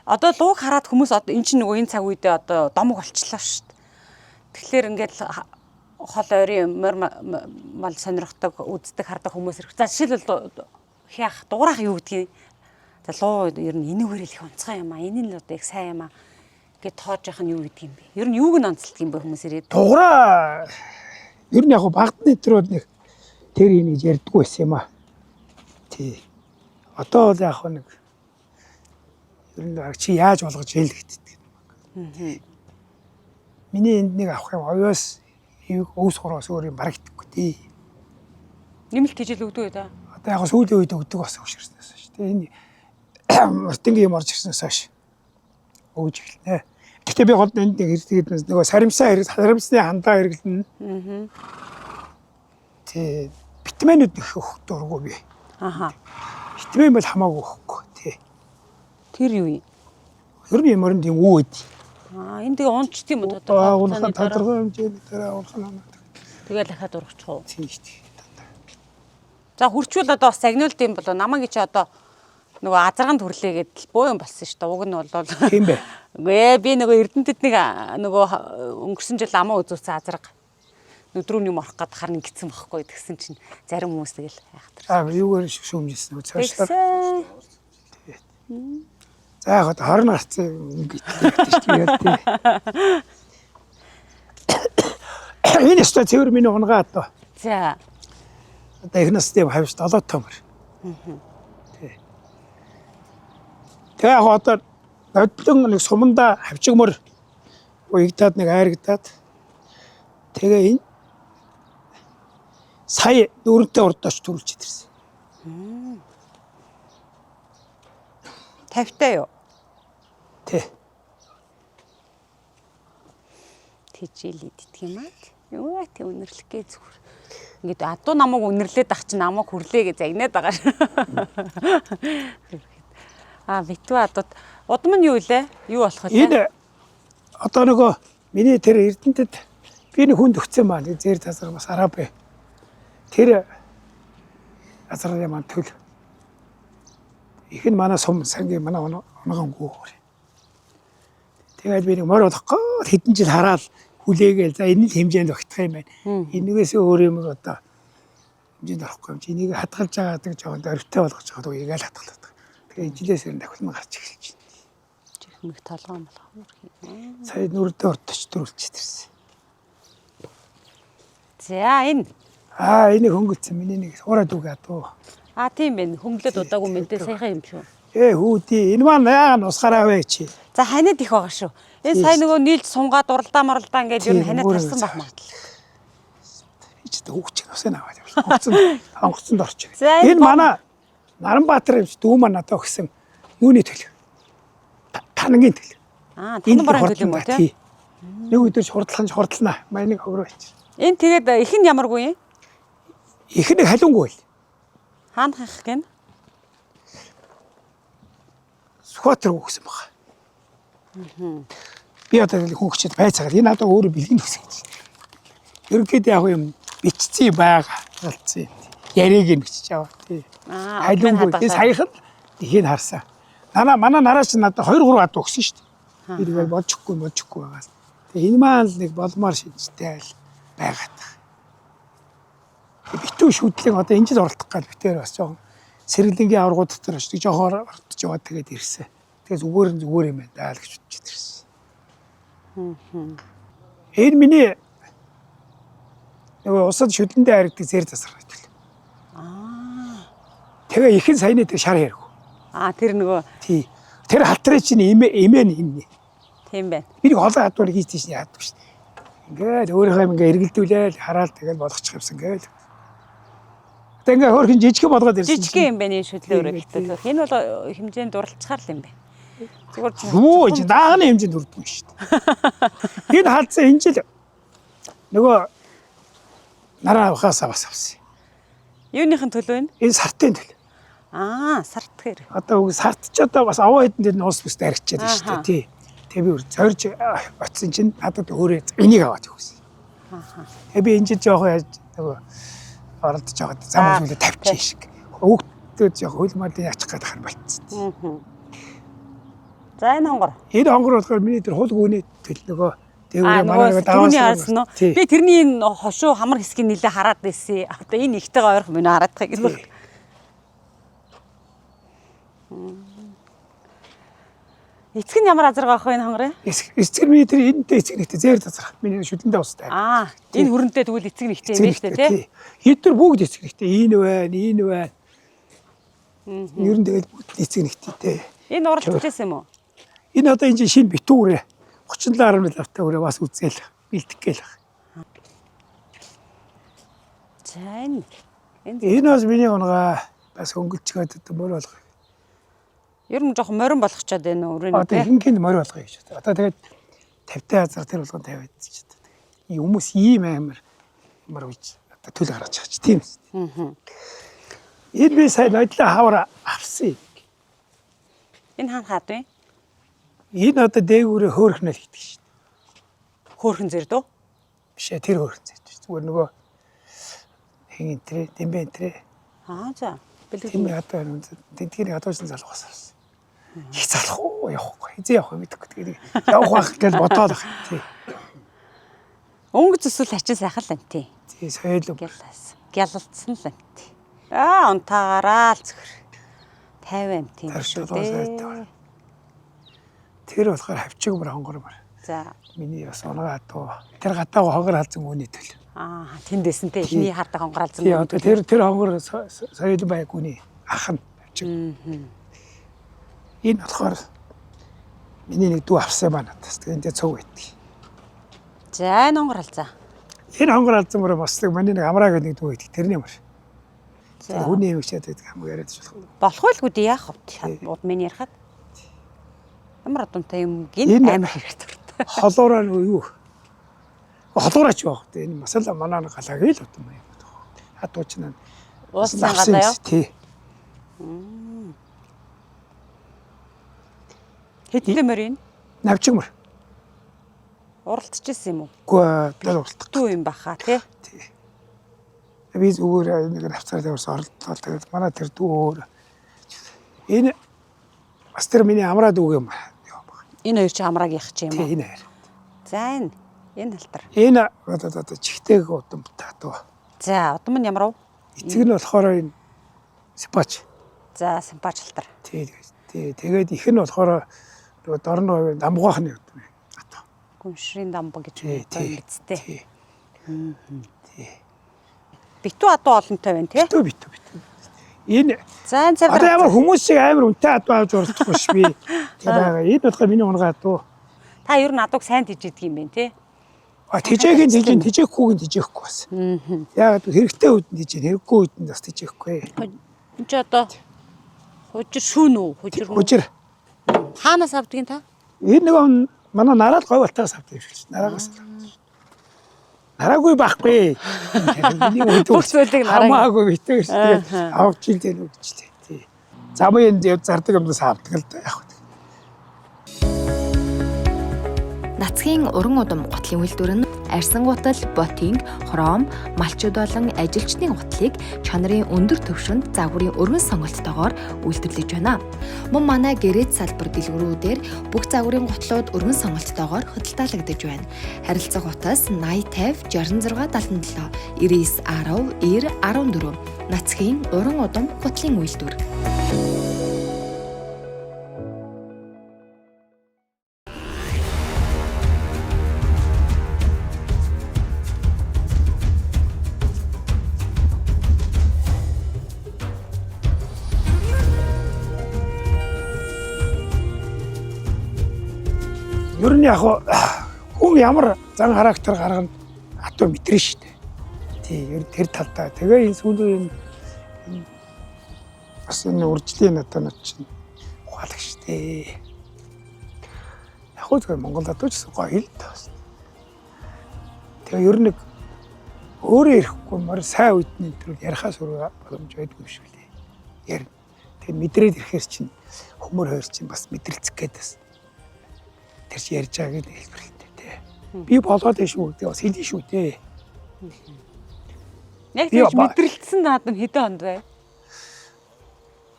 Одоо лууг хараад хүмүүс одоо эн чинь нөгөө энэ цаг үедээ одоо домог болчлоо шүү дээ. Тэгэхээр ингээд хол ойрын мал сонирхдаг, үздэг, хардаг хүмүүс ирэх. За жишээлбэл хяах дугаарах юу гэдгийг за луу ер нь энэгээр л их онцгой юм аа. Энэ нь одоо их сайн юм аа гэд тоож явах нь юу гэдэг юм бэ? Ер нь юуг нь онцлдог юм бэ хүмүүс ирээд? Дугаараа ер нь яг багтны төрөд нэг тэр энийг ярьдаггүй байсан юм аа. Тий. Одоо бол яг нэг ер нь чи яаж болгож ийл гэдэг. Миний энд нэг авах юм оёос өвс хороос өөр юм барагдахгүй тий. Нэмэлт тижил өгдөг үү та? Одоо яг сүүлийн үед өгдөг болсон хөшөрснөөс шүү дээ. Энэ мартингийн юм орж ирснээс хойш өгж эхэлнэ. Гэтэ би гол энд нэг хэрэглэдэг нөгөө саримсны хандаа хэрэглэнэ. Тий. Витаминууд их өгөх дурггүй би. Аха. Витамин бол хамаагүй өгөхгүй тий. Тэр юу юм? Ер нь юмрын тийм үүд. Энэ тэгээ унч тийм үү Одоо унахын тодорхой хэмжээний дараа унах нь. Тэгээ дахиад урагчих уу? Тийм шүү дээ. За хурчвал одоо бас загнуулт юм болоо намайг чи одоо нөгөө азарганд хүрлээ гэдэл боо юм болсон шүү дээ. Уг нь бол Тийм бай. Үгүй би нөгөө Эрдэнэтэд нэг нөгөө өнгөрсөн жил амаа үзүүлсэн азарга өдрүүний юм орох гээд харин гисэн байхгүй тэгсэн чинь зарим хүмүүс тэгэл хайхтар. Юугаар шүүмжсэн үү цаашлаар. Тэгсэн. За яг одоо 20 гарцсан гэдэг чинь яа тий. Энэ өстө цэвэр миний унгаа одоо. За. Одоо их настай хавьж 7 томор. Тий. Тэгээ яг одоо нодлон нэг суманда хавчигмөр уягдаад нэг айрагдаад тэгээ энэ сая дөрөнтэй урдаач төрүүлж идэрсэн. 50-тай юу? Тий. Тэжээл идэх юм аа. Юу тэ үнэрлэх гээ зүгээр. Ингээд адуу намайг үнэрлээд ах чинь намайг хүрлээ гэж загнаад байгаа ш. Битүү адууд удам нь юу илээ? Юу болох вэ? Энэ одоо нөгөө миний тэр Эрдэнэтэд би нэг хүнд өгсөн маа зэр тазар бас араб бай. Тэр азрын маань төл. Их нь манай сум сангийн манай онгон гүүр. Тэгээд би нэг морь болохгүй хэдэн жил хараад хүлээгээл за энэ л хэмжээнд огтох юм байна. Энэгээс өөр юм одоо хэмжээнд орохгүй юм чи энийг хадгалж байгаа гэдэг жоохон орвитой болгож байгаа уу игээл хадгалаад. Тэгээд жилээс ер нь дахин гарч эхэлж байна. Чихмэг толгоон болох юм. Сая нүрдээ уртч төрүүлж ирсэн. За энэ. Энэ хөнгөлцсөн миний нэг ураад үгээд уу. Тийм байна. Хөнгөлөд удаагүй мэдээ саяхан юм шүү. Хүүдий энэ маань яагаад усгараа вэ чи? За ханиад их байгаа шүү. Энэ сая нөгөө нийлж сунгаад уралдаа маралдаа ингээд ер нь ханиад тарсан баг магадлал. Чи тэ хүүхч усаа наваад явсан. Хонгоцонд орчих. Энэ манай Наранбаатар дүү маань надад өгсөн нүүний төлөв. Танагийн төлөв. Танан барааны төлөв юм уу тий? Нэг өдөр хурдлана. Майныг хогроо байчих. Энэ тэгээд их нь ямаргүй юм? Их нэг халуунгүй байл. Хаана хах гин? Сүхбаатар өгсөн баг. Би одоо хүүхчид байцаагаад энэ надад өөрөө бэлгийн өгсөн гэж. Ерөнхийдөө яг юм бичсэн байгаа. Болцсон. Яриг нь бичиж аваа тий. Халуунгүй. Би саяхан ихийг харсан. Манай нараач надад 2-3 ад өгсөн шүү дээ. Би тэгээд болчихгүй байгаас. Тэгээ энэ маань л нэг болмоор шинжтэй байгаад. Битүү шүтлэг одоо энэ жил оролдох гал битээр бас жоохон сэргэлэнгийн аваргууд дотор очиж жоохон оролдож яваад тэгээд ирсэн. Тэгээд зүгээр юм байна л гэж бодчиход ирсэн. Энэ миний нөгөө усад шүлэндээ харигддаг зэр тасар байдаг. Тэгээ ихэн саяны тэр шар хэрэг. Тэр нөгөө тий. Тэр халтрын чинь эмээ нэ. Тийм байна. Би нэг холоо хадвар хийдэж шин яадаг шүү дээ. Ингээд өөрийнхөө ингээ эргэлдүүлээл хараал тэгэл болгочих юмсан гээл. Одоо ингээ хөөрхөн жижиг болгоод ирсэн. Жижиг юм байна энэ шүтлөөрөө гэхдээ энэ бол хэмжээнд дурлцгаар л юм байна. Зүгээр Юу ч даагны хэмжээнд хүрдгүй шүү дээ. Энэ халдсан энэ жил нөгөө нараа авахаас бас авсан. юуныхын төлөө вэ? Энэ сартын төлөө. Сарт гэхээр. Одоо үг сарт ч одоо бас аваа хэдэн дээр нуус бүс дарчихад байна шүү дээ. Тий. Тэгээ би зорж очисон чинь надад өөрөө энийг аваад өгсөн. Тэгээ би энэ жил жоохон яаж нөгөө оролдож байгаа зам үлээ тавьчих шиг. Хүүхдүүд жоохон хөлмөлийн яачих гэдэг хань болчихсон. За энэ хонгор. Энэ хонгор болохоор миний тэр хул гүний төл нөгөө Аа нөгөө түрүүний харсан уу? Би тэрний энэ хошуу хамар хэсгийг нэлээ хараад байсан. Одоо энэ ихтэйгээ ойрхон минь хараадах гэж байна. Эцэг нь ямар азар gaах вэ энэ хонгорын? Эцэг миний тэр энэтэй эцэг нэгтэй зээр тазрах. Миний шүлэндээ устай. Энэ хүрэнтэй тэгвэл эцэг нэгтэй юм байна шүү дээ тий. Эдгээр бүгд эцэг нэгтэй. Энэ байна. Ер нь тэгэл бүгд эцэг нэгтэй тий. Энэ уралдчихсан юм уу? Энэ одоо энэ шинэ битүүрээ 37.7 автаа өрөө бас үзээл бэлдэх гээл. За энэ энэ бас миний онгаа бас өнгөлчгээд одоо мөр болгоо. Ер нь жоохон морин болгочоод байна уу өрөөний одоо хинхинд мөр болгоё гэж. Одоо тэгээд 50 хазар тэр болгон 50 гэж. Энэ хүмүүс ийм амар гэж одоо төлөв гаргаж байгаа ч тийм үү. Энэ би сайн нодлоо хавар авсан. Энэ хаан хаад вэ? Энэ одоо дээгүүрээ хөөрхнөл хийдэг шүү дээ. Хөөрхөн зэр дөө? Биш ээ, тэр хөөрхөн зэр. Зүгээр нөгөө хин энтрэ, дэмбэ энтрэ. За. Тийм одоо тэдгээр ядуучсан залгаас авсан. Их залах уу, явахгүй. Хизээ явах юм мэдэхгүй. Тэгээд явах байх гэж бодоод байна. Тий. Өнгө зүсэл ачаа сайхан л юм тий. Тий, соёл. Гялалцсан л юм тий. Унтаагаараа л зөвхөр. 50 юм тийм шүү дээ. Тэр болохоор хавчиг мөр хонгормор. За. Миний бас онгаа дуу. Тэр гадаа хонгор халзан үүний төл. Тэндээс нь те эхний хардаг хонгор халзан. Тий, одоо тэр хонгор соёл байгууны ах нь хавчиг. Энэ болохоор миний нэг дүү авсан байна надаас. Тэгээд цуг байдаг. За энэ хонгор халзаа. Энэ хонгор халзан мөр бас миний нэг амраа гэдэг нэг дүү байдаг. Тэрний мөр. За хүний юм чад байдаг хамаг яриад ч болох. Болох байлгүй дээ яах вэ? Бод миний ярихад. Ямар одонтой юм гин амар хэрэгтэй. Холоороо юу? Холоорооч байх дээ. Энэ масала манаа галаг л утам юм. Хатуучнаа. Уусан гадаа юу? Тий. Хэдэн мөрийн? Навчиг мөр. Уралдчихсан юм уу? Үгүй тэгэл уралдахгүй юм баха тий. Тий. Би зүгээр нэг навцаар тавьсан оролдлоо. Тэгээд манай тэр дүү энэ бас тэр миний амраа дүү юм. Энэ хоёр чи амраагийнх чи юм уу? Тий, энэ хоёр. За энэ халтар. Энэ одоо чихтэйг удам татуу. За удам нь ямар вэ? Эцэг нь болохоор энэ сипач. За симпач халтар. Тий. Тэгээд их нь болохоор нөгөө дорн дамгуухны удам. Атаа. Гүншрийн дамбаг гэж үгтэй. Тий. Битүү адуу олонтой байна тий? Битүү. Энэ за энэ одоо ямар хүмүүс шиг амар үнэтэй адуу авч уралдахгүй ш би. Тэг байгаа. Энэ болохоор миний унгаа адуу. Та ер нь адууг сайн тижээдэг юм байна тий? Тижээгийн тижээхгүйг тижээхгүй бас. Яагаад хэрэгтэй үед нь тижээ, хэрэггүй үед нь бас тижээхгүй. Энд чи одоо хужир шүүн үү? Хужир. Хаанаас авдгийг та? Энэ нэг манай нараад говь алтаас авдаг юм шиг. Нараагаас. Нараагүй байхгүй. Бүх зүйлийг нараагүй битээ шүү дээ. Авч ил дээ үү гэж тий. Замын зэв зардаг юмдаас авдаг л да яг. Нацгийн уран удам гутлын үйлдвэр нь арьсан гутал, ботинг, хром, малчууд болон ажилчны гутлыг чанарын өндөр түвшинд загварын өргөн сонголттойгоор үйлдвэрлэж байна. Мөн манай гэрээт салбар дэлгүүрүүдээр бүх загварын гутлууд өргөн сонголттойгоор хөдөлтаалагдж байна. Харилцах утас 80 50 66 77 99 10 90 14. Нацгийн уран удам гутлын үйлдвэр. Ер нь яг хүн ямар зан характер гаргана атуу мэтрэн шүү дээ. Тий, ер тэр талдаа. Тэгээ энэ сүүлийн бас энэ үржлийн одоо нэг чинь ухаалаг штэ. Яг хөө зөв Монголд одоо ч гоё л таа. Тэгээ ер нь өөрөө ирэхгүй мөр сайн үдний төрөл ярихаас өөр боломж байдгүй биш үлээ. Яар. Тэгээ мэдрээд ирэхээс чинь хүмүүр хоёр чинь бас мэдрэлцэх гээд бас тэр чи ярьж байгааг нь хэлбэрлэдэг тий. Би болоод шүү дээ бас хэлнэ шүү дээ. Яг тийж мэдрэлцсэн наадам хэдэн хонд вэ?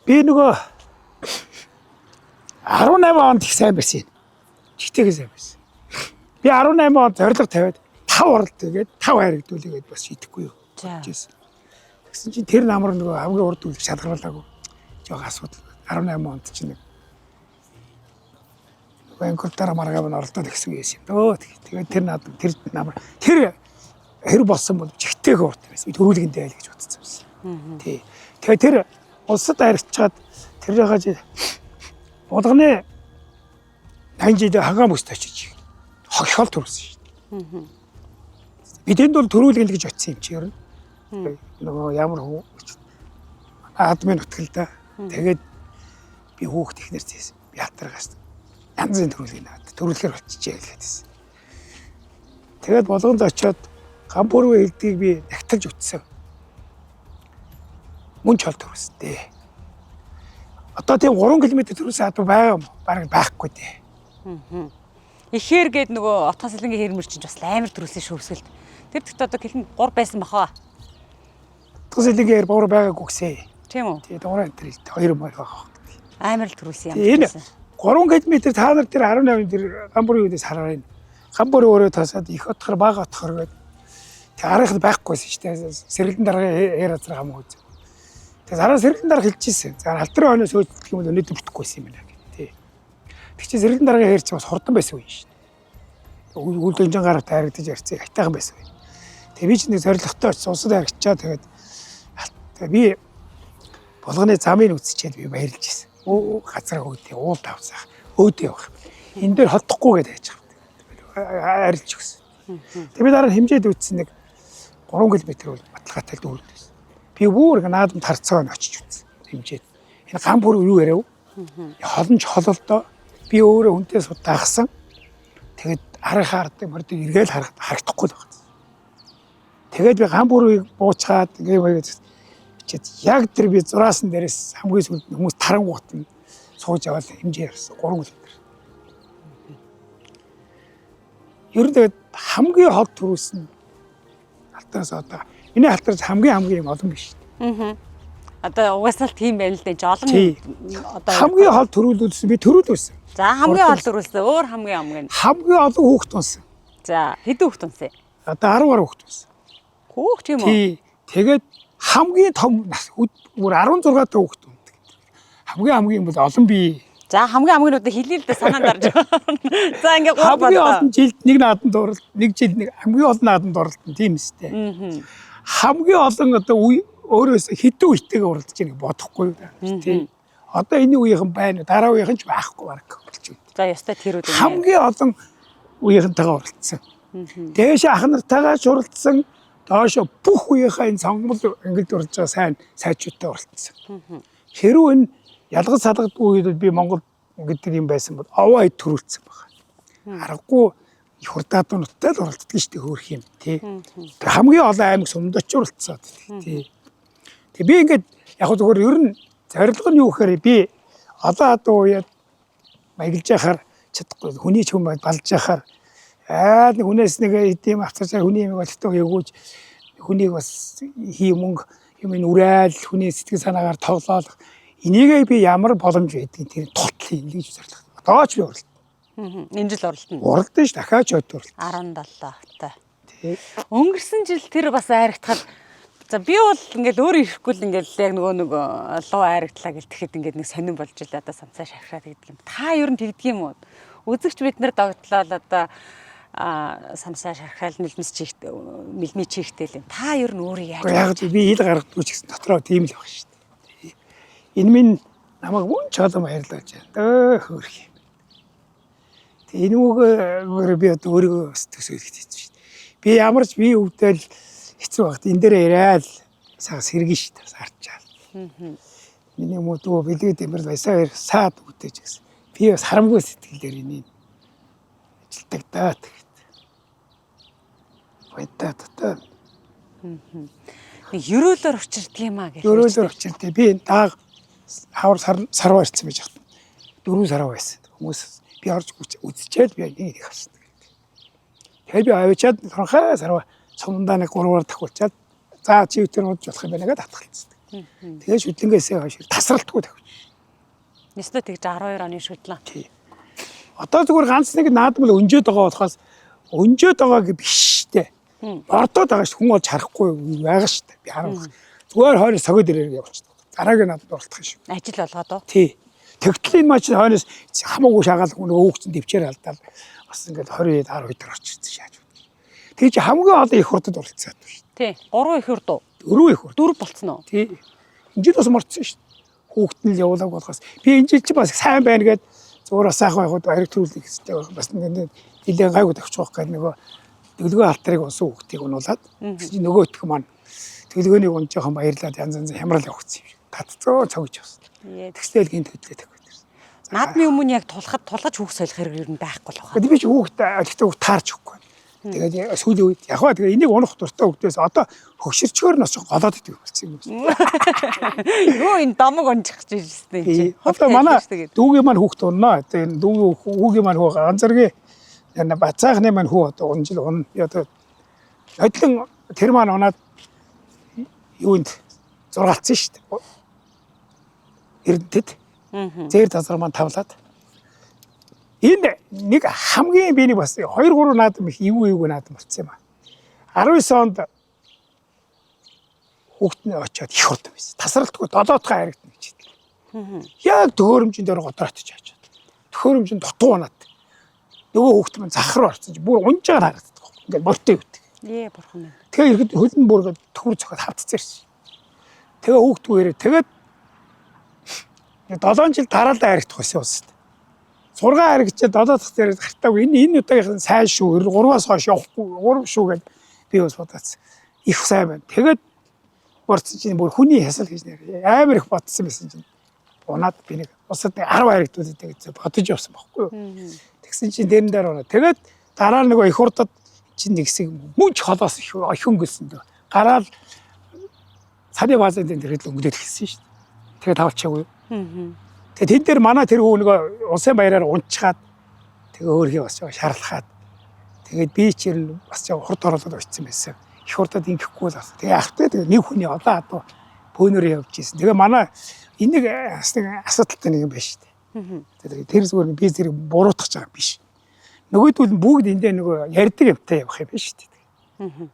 Би нөгөө 18 онд их сайн байсан. Жигтэйгээ сайн байсан. Би 18 онд зорилго тавиад 5 оролт тэгээд 5 хайргдуулъя гэдээ бас шийдэхгүй юу. Тэгсэн чинь тэр намар нөгөө хамгийн урд үлдэх шалгаруулаагүй. Жог асуудал. 18 онд чинь Ванкувер маргаав нь оролдоод гэсэн юм дөө. Тэгээд тэр надад тэр намар тэр хэр болсон бол жигтэйгээ урд байсан. Би төрүүлгэндээ айл гэж бодсон юмсан. Тий. Тэгээд тэр улсад харьцаад тэрийг болгоны 80 жилийн хагаан бүст очиж хохиол төрүүлсэн шүү дээ. Бидэнд бол төрүүлгэн л гэж очсон юм чи ер нь. Нөгөө ямар хүн админ нутгалда. Тэгээд би хүүхд ихнэр зээсэн. Би хатаргаас янзын төрүүлгийг наад төрүүлэхээр болчихжээ гэлээдсэн. Тэгээд болгонд очиод гамбурын хэлдгийг би нягтлж үтсэн. Мөн ч хол төрүүлсэн дээ. Одоо тийм 3 км төрүүлсэн хадуу байгаа юм. Бараг байхгүй дээ. Ихээр гээд нөгөө отгоос илэнгийн хэрмэр чинь бас амар төрүүлсэн шүүсгэлд. Тэр дэхт одоо гэлэн 3 байсан бахаа. Отгоос илэнгийн хэр буур байгаагүй гэсэ. Тийм үү? Тэгээд дуурай энэ 2 мөр байгаа. Амар л төрүүлсэн юм. Энэ 3 км та нар тэр 18 тэр гамбурын үдээс хараа энэ. Гамбурын өөрөө тасаад их отхор бага отхор гээд тэг арахд байхгүйсэн шүү дээ. Сэргэлэн дараагийн хэр азар хамаагүй. Тэгээд дараа сэргэлэн дараа хэлчихсэн. За алтрын хойноос хөөцөлдөх юм бол өнөөдөр бүтэхгүйсэн юм байна гэх тий. Тэг чи сэргэлэн дараагийн хэр чи бас хурдан байсан үе шүү дээ. Үйл дөнжин гараа тайрагдаж ярьцээ хайтайхан байсан үе. Тэг би ч нэг зоригтой очсон усад харагчаа тэгээд би болгоны замыг үзчихээд би баярлж ирсэн. Газар өөдөө уул давсах өөдөө явах. Энэ дээр холдохгүй гэдэг яаж байгаа. Арилж өгсөн. Тэг би дараа нь хэмжээд үзсэн нэг 3 км бол баталгаатай дүүрдээс. Би бүр наадамд харцаа очиж үзсэн. Хэмжээд. Энэ гамбур юу яриав? Холонч хололдоо би өөрөө хүнтэй судаагсан. Тэгээд харахаар мөрдөг эргээл харагдахгүй л байна. Тэгээд би гамбурыг буучгаад ингээд яг тэр би зураасан дээрээс хамгийн сүүлд хүмүүс тарангуут нь сууж аваад хэмжээ явсан 3 км. Ер нь тэгээд хамгийн хол төрүүлсэн алтараас одоо миний алтараас хамгийн юм олон биш. Одоо угаасаа л тийм байл л дээ. Олон одоо хамгийн хол төрүүлүүлсэн би төрүүлсэн. За хамгийн хол төрүүлсэн. Өөр хамгийн олон хүүхэд унсан. За хэдэн хүүхэд унсан? Одоо 10 гаруй хүүхэд унсан. Хүүхд тийм үү? Тий. Тэгээд хамгийн том бүр 16 та хүүхэд ундаг. Хамгийн бол олон бие. За хамгийн хэлээ л дээ санаанд орж байгаа. За ингээ 3 хамгийн олон жилд нэг наадамд оролт, нэг жил нэг хамгийн олон наадамд оролтсон тийм үстэй. Хамгийн олон одоо өөрөөс хэдэн үетэйгээ оролдож байгааг бодохгүй юу тийм. Одоо энэ үеийнхэн байна. Дараа үеийнхэн ч байхгүй баг болж байна. За ястай тэр үү. Хамгийн олон үеийнхэнтэйгээ оролцсон. Дээш ах нартайгаа оролцсон. Доошо бүх үеийнхээ энэ сонгомл ангид урж байгаа сайчуудтай оролцсон. Хэрвээ энэ ялгаж салгадгүй үед би Монгол гэдэг юм байсан бол овоо ид төрүүлсэн байна. Аргагүй их хурдаадуунуудтай л оролцдог шүү дээ хөөх юм тий. Тэр хамгийн олон аймаг сумдоч оролцсон тий. Тэг би ингээд яг зөвхөн ер нь зорилго нь юу гэхээр би олон адуу уяад маяглаж яхаар чадахгүй хүний ч хүм балж яхаар нэг хүнээс нэг эдийн авцаасаа хүний юм болтоо ягууж хүнийг бас мөнгө юм нүрээл хүний сэтгэл санаагаар тоглоол энийгээ би ямар боломж байдгийг тэр тултлын гэж зорилго. Одооч би оролт. Энэ жил оролтно. Оролдсон ш дахиад оролт. 17 та. Өнгөрсөн жил тэр бас айрагдахад за би бол ингээл өөр ирэхгүй л ингээл яг нөгөө луу айрагдлаа гэл тэгэхэд ингээд нэг сонирн болж ил одоо самцаа шахраад гэдэг юм. Та ер нь тэгдэг юм уу? Үзэгч бид нар догтлоо л одоо самсаа шархаал мэлми чихтэй л юм. Та ер нь өөрөө яаж? Яг би ил гаргадгүй ч гэсэн дотроо тийм л баг шүү дээ. Энэ минь намайг мөн ч олон баярлуулж байна. Хөөх юм. Тэгээ энүүгээр би одоо өөрийгөө төсөөлөх гэж шүү дээ. Би ямар ч би өвдөл хэцүү багт энэ дээр яриад саас хэрэгэн шүү дээ. Харчаал. Миний мөдөө бэлэг дэмэр баясаа саад үтэж гэсэн. Би бас харамгүй сэтгэлээр энийг ажилдаг даа тэгэхэд. Баятаа татаа. Нэг ерөөлөөр учирдаг юм аа гэх. Ерөөлөөр очирдээ. Би дааг хавар сарваа ирсэн байж хат. 4 сарваа байсан. Хүмүүс би орж үзчихээд би энийг харсан. Тэгэхээр би авчиад тонхоо сарваа цомдаа нэг 3-аар тахуулчаад за чи өтөр унж болох юм байна гэдэг татгалцсан. Тэгээд шүтлэнгээсээ хойш тасралтгүй тавьчих. Нэстэ тэгж 12 оны шүтлэн. Тий. Одоо зүгээр ганц нэг наадмал өнжөөд байгаа болохоос өнжөөд байгааг биш дээ. Ордоод байгаа ш хүн олж харахгүй байгаа ш дээ. Би харах. Зүгээр хойно согод ирээр явчихдаг. Дараагийн надад оролдох юм шиг. Ажил болгоод уу? Тий. Тэгтэл энэ мач хойноос хамаагүй шагаал хүн өөгчөнд дэвчээр алдаад бас ингээд 20 10 өдөр орчихсон шааж. Тэг чи хамгийн олон их хурдад оролцсон шүү дээ. Тий. 3 их хурд уу? 4 их хурд. 4 болцсон уу? Тий. Энэ жил бас морцсон шүү дээ. Хүүхэд нь л явуулаг болохоос би энэ жил чи бас сайн байна гэд зуураа сайхан байхад баяр төрүүлэх гэсэн бас нэг нэлээд гайгүй тавьчих واخ гэдэг нөгөө төлгөө алтрыг унсан хүүхдийг унуулад нөгөө өтгөх маань төлгөөнийг унж жоохон баярлаад янз янз хямрал явагдсан юм. Татцоо цогж авсан. Тэгстэл гинт хөдлөө тавьдаг. Наадмын өмнө яг тулгаж хүүхд солих хэрэг ер нь байхгүй л байна. Би ч хүүхд гэхдээ таарч өгөхгүй. Тэгээд сүүлийн үед яг хаа тэгээд энийг унах дуртай хүүхдээс одоо хөгшөрчгөр нь бас голоод идэв болсон юм. Юу энэ домог унжих гэж ирсэн юм. Одоо манай дүүгийн маань хүүхд уннаа. Тэгээд дүүгийн маань хүү ганцаргийн бацаахны маань хүү одоо унжил унна. Би одоо хотлон тэр маань унаад юунд зургаалцсан шүү дээ. Эрдэнэт. Зээр тазар маань тавлаад. Энэ нэг хамгийн биений бас 2 3 наадам их эвгүй наадам болцсон юм аа. 19 онд хүүхдний очиод их хурдан байсан. Тасралтгүй долоотхой харагдана гэж хэлдэг. Яг төхөөрөмжийн дээр годроотж очиод. Төхөөрөмжийн дутуу унаад. Нөгөө хүүхд маань захар орсон чи бүр унж байгаа харагддаг. Ингээд мортой өвдөг. Бурхан минь. Тэгээ ихэд хөлн бүр төхөр цохоод хавтцсан ирсэн. Тэгээ хүүхдгүүрээ тэгээд 7 жил дараалал харагдах байсан уусад. 6 харагдчихад 7 дахь зэрэг гартаагүй энэ удаагийнх нь сайн шүү 3-аас хойш явахгүй 3 шүү гэж би бас бодоцсон. Их сайн байна. Тэгээд борцсон чинь бүр хүний хясал гэж нэр амар их бодсон байсан чинь унаад би нэг усад 10 харагдуулаад тэгээд бодож явсан байхгүй юу. Тэгсэн чинь дэрэн дээр унаа. Тэгээд дараа нөгөө их хурдад чинь нэг хэсэг мөнч холоос их өнгөлсөн дөө. Гараал цааны баазын дээр өнгөлөд хэлсэн шүү дээ. Тэгээд тавчаагүй. Тэгээд тэн дээр манай тэр хүү нөгөө улсын баяраар унчаад тэгээ өөрхий бас шаарлахаад тэгээд би ч ер нь бас хурд оролцоод очсон байсан. Их хурдад ингэхгүй л бас. Тэгээ ахтай тэгээ нэг хүний одоо адуу бөөнөр явж ийсэн. Тэгээ манай энийг асуудалтай нэг юм байна шүү дээ. Тэгээд тэр зүгээр би зэрэг буруутгах байгаа биш. Нөгөөдөл нь бүгд эндээ нөгөө ярьдаг юмтай явах юм байна шүү дээ.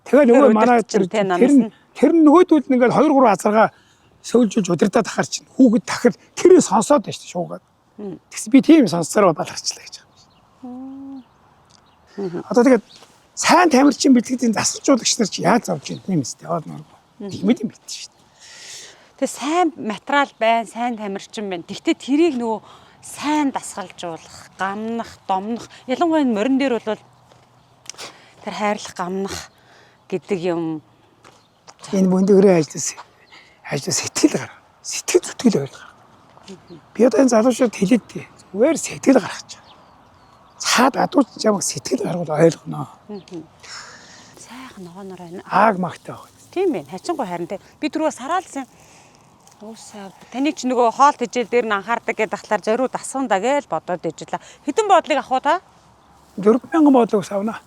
Тэгээ нөгөө манай тэр нөгөөдөл нь ингээд 2 3 азаргаа сөүлжүүлж удирдах ахаар чинь хүүхэд дахир тэрээ сонсоод байна шүү дээ шуугаад. Тэгс би тийм сонссороо баларчлаа гэж байгаа юм. Одоо тэгээд сайн тамирчин бэлтгэлийн засалжуулагч нар чи яаж завж юм тийм үстэй. Тэгмэд юм бит шүү дээ. Тэгээ сайн материал байна, сайн тамирчин байна. Тэгтээ тэрийг нөгөө сайн дасгалжуулах, гамнах, домнох. Ялангуяа морин дээр бол тэр хайрлах, гамнах гэдэг юм. Энэ бүндгэрээ ажил сэтгэл гарга. Сэтгэл зүтгэл байл гарга. Би одоо энэ залуучууд хэлээд зүгээр сэтгэл гаргаж байгаа. Цаад адууч чамаг сэтгэл гаргуул ойлгоно. Сайхан ногооноор байна. Ааг магтай баг. Тийм ээ. Хачингуй харин те. Би түрүү сараалсан. Уусаа таны ч нөгөө хоол тэжээл дээр нь анхаардаг гэдэг ахлаар зориуд асуунда гэж бодоод ижлээ. Хэдэн бодлыг авах уу та? 4000 бодлыг авна.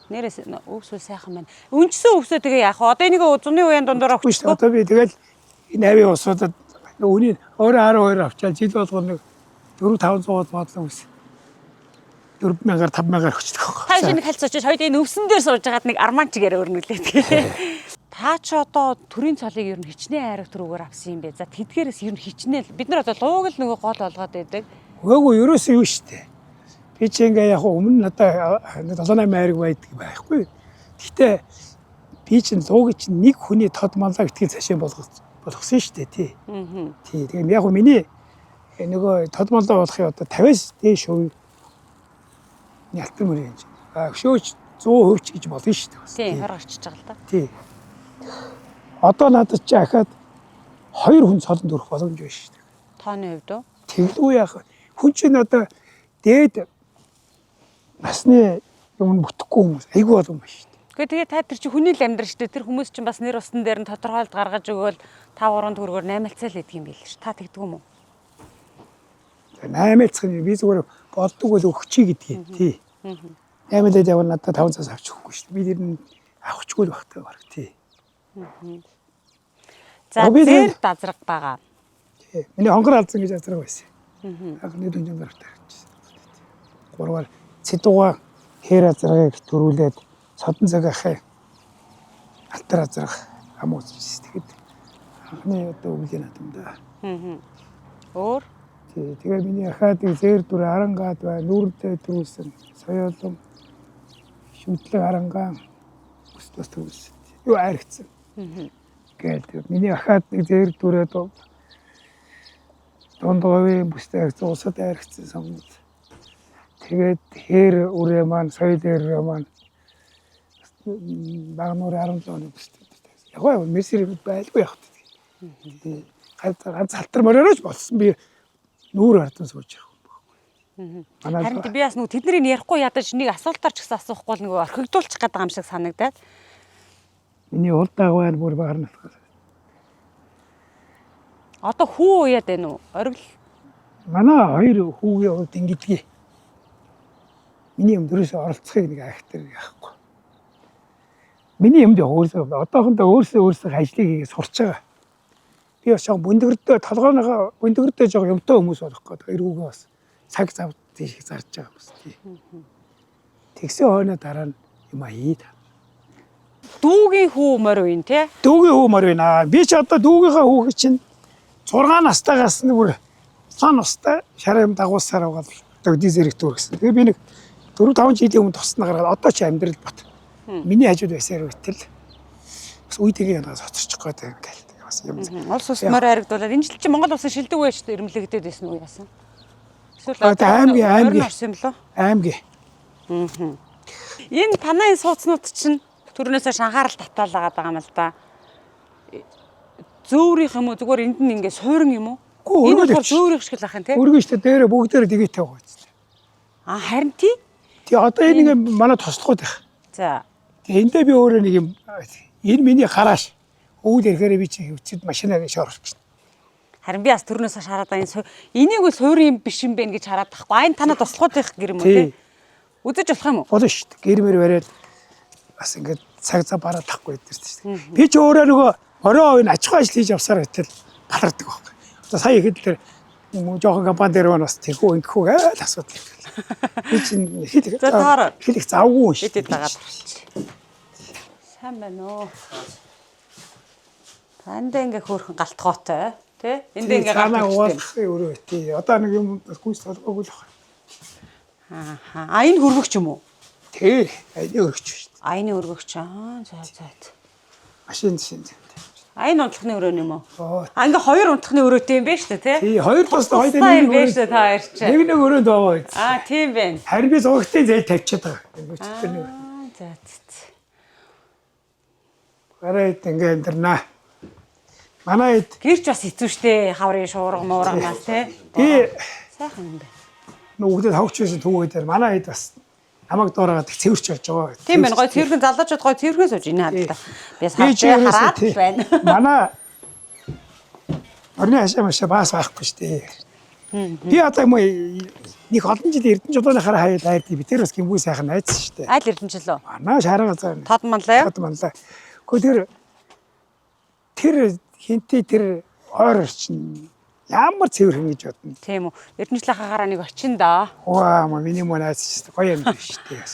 Нэрээс өвсөө сайхан байна. Өнчсөн өвсөө тэгээ яах вэ? Одоо энийг зуны уян дундаар өгч. Одоо би тэгэл энэ авийн усуудад өний өөрөө 12 авчаал жил болгоно 4-500 бодлоо үс. 4000-аар 5000-аар өгчдөг. Та шинэ хальц очиж хоёул энэ өвсөн дээр сууж хагаад нэг арманчгээр өрнүүлээ тэгээ. Та ч одоо төрийн цолыг ер нь хичнээн айраг төрөөр авсан юм бэ. За тэдгээрээс ер нь хичнээн бид нар одоо лууг л нөгөө гол болгоод байдаг. Үгүй ерөөсөө юу штэ. Би ч ингээ яг өмнө надаа 7-8 айраг байдаг байхгүй. Гэхдээ би чинь лууг чинь нэг хүний тод малаа гитгий цашаа болгосон штэ тий. Тий. Тэгээ яг миний нөгөө тод малаа болохыг одоо 50-аас дээш хувь ялтар мөр юм чинь. Өшөөж 100% гэж болно штэ. Тий, хор орчиж байгаа л да. Тий. Одоо надад чи ахаад 2 хүн цолонд өрөх боломж байна шүү дээ. Тооны хувьд үү? Тэглгүй яах вэ? Хүн чинь одоо дээд насны юм бүтэхгүй хүмүүс айгүй болов юм байна шүү дээ. Тэгээ та тэр чи хүний л амьдрал шүү дээ. Тэр хүмүүс чинь бас нэр устан дээр нь тодорхойлт гаргаж өгөөл 5-3 төгрөгөөр 8-цаа л идэг юм байл ш. Та тэгдэг юм уу? 8-цах нь би зүгээр болдог бол өгчий гэдгийг тий. 8-д явна надад 5 цаас авч өгөхгүй шүү дээ. Би тэр нь авахчгүй л багтаа баг тий. За зэр дазраг байгаа. Тий. Миний хонгор алдсан гэж азраг байсан. Анхны дүнжин гарахтай хэрэгжсэн. Гурваар цэдуга хээр азрагыг төрүүлээд содон цагаахаа алтар азраг хамуусчихс. Тэгэхэд анхны одоо үгийн надамда. Өөр Тэгээ миний ахаад зэр дүр арангаад бай нүүрдээ төрүүлсэн соёолон шүтлэг арангаан өстөс төрүүлсэн. Юу айрцсан. Гэдэг миний ахаад зэр дүрээ дондговын бүстэй зуусад айрцсан сонгод. Тэгээд хээр үрээ маань соёл эрээ маань багнуур 17 оны бүстэй. Яг гоо мессер байлгүй явах. Ганц алтар морооч болсон би нүүр ардсан сууж явах байхгүй. харин би бас нөгөө тэднийг ярихгүй ядаж нэг асуултаар ч гэсэн асуухгүй бол нөгөө орхигдуулчих гэдэг юм шиг санагдаад. Миний уул дагавар бүр баарна. Одоо хүү уяад байна уу? Оргил Манай хоёр хүүгийн хувьд ингэдэгий. Миний юм дөрөөсөө оролцохыг нэг ахтар яахгүй. Миний юмд өөрсдөө одоохондоо өөрсдөө ажлыг хийгээ сурч байгаа. Би бас яг бүндгэрдээ толгооныхоо бүндгэрдээ жоо юмтай хүмүүс болох гэдэг хоёр хүүгээ бас цаг зав тийш зарж байгаа хүмүүс тий. Тэгсэн хойно дараа нь юм ий та. дүүгийн хүү морь уу те? Дүүгийн хүү мөр байна. Би ч одоо дүүгийнхаа хүүхий чинь 6 настайгаас нэг бүр сан настай шарам дагуулсаар байгаа одоо дизеректор гэсэн. Тэгээ би нэг 4-5 жилийн өмнө тосноо гаргаад одоо ч амьдрал бат. Миний хажууд байсаар үтэл бас үетэйгээ янаас хоцорчих гээд байна гэлтэй бас юм. Улс ус морь харагдуулаад энэ жил чи Монгол улсын шилдэг байж та ирмэлэгдээд байсан уу яасан? Эсвэл аймгийн орсон юм лөө? аймгийн. Энэ панайн сууцнууд чинь төрнөөсөө анхаарал татаалаад байгаа юм л да. Зөөврийнх юм уу зүгээр энд нь ингээ суурин юм уу? Энэ бол зөөврийнх шиг л ах юм те. Өргөн штэ дээрээ бүгдээр дэгээтэй байгаа юм. А харин тий. Тий одоо энэ ингээ манай тослоход байх. За. Эндээ би өөрөө нэг юм энэ миний гарааш өвөл ирэхээр би чи хөвцөд машинаа шоорч. Харин би бас төрнөөсөө шараад байгаа энийг үл суурин юм биш юм бэ гэж хараад тахгүй. Айн танаа тослоход байх гэр юм уу те. Үзэж болох юм уу? Болно штэ. Гэрмэр бариад бас ингээ цаг цаа бараад тахгүй байдаг штэ. Би ч өөрөө нөгөө орой энэ аж ахуй ажил хийж явсаар байтал балардаг байхгүй. Одоо сая ихэд тэр жоохон компани дээр бас тэрхүү ингэхүү айл асуудал. Би чинь хэл их завгүй шүү. Бидэд дагаад. Сайн байна уу? Танд ингээ хөөрхөн галтгоотой тий? Энд ингээ галтгоотой өөрөө тий. Одоо нэг юм гүйс толгоогүй л байна. А энэ хөргөгч юм уу? Тий, айны хөргөгч шүү дээ. Айны хөргөгч аа за. Машин шин. Айн унтлахны өрөө юм уу? А ингээ хоёр унтлахны өрөөтэй юм байна шүү дээ тий? Тий, хоёр бас хоёрын нэг өрөө шүү дээ та хоёр ч. Нэг өрөөнд байгаа. А тийм байна. Харин би зургтын зээл тавьчихад байгаа. За. Гараад ингээ амьдрнаа. Манай хэд гэрч бас хэцүү штэ хаврын шуурга муургамаас тий. би Сайхан юм байна. нүгдэл хавч байсан түүгээр манай хэд бас намайг доороод их цэвэрч явж байгаа. Тийм байна. Гой цэвэрхэн залуучууд гой цэвэрхэн сууж ийн хадаа. Би хараад байна. Манай орны хашаамашаа баас байхгүй шүү дээ. Би одоо юм нэг олон жил Эрдэнэчүүдийнхаараа хаяад айдээ. Би тэр бас гимгүй сайхан найзсан шүү дээ. Аль Эрдэнэчил үү? Манай шарга заа. Тод манлаа юу? Тод манлаа. Гэхдээ тэр хинтээ тэр ойр чинь ямар цэвэрхэн гэж бодно. Тийм үү. Эрдэнэчлийн хагараа нэг очин да. Ваа, миний мөн найз шүү дээ. Гоё юм биш дээ.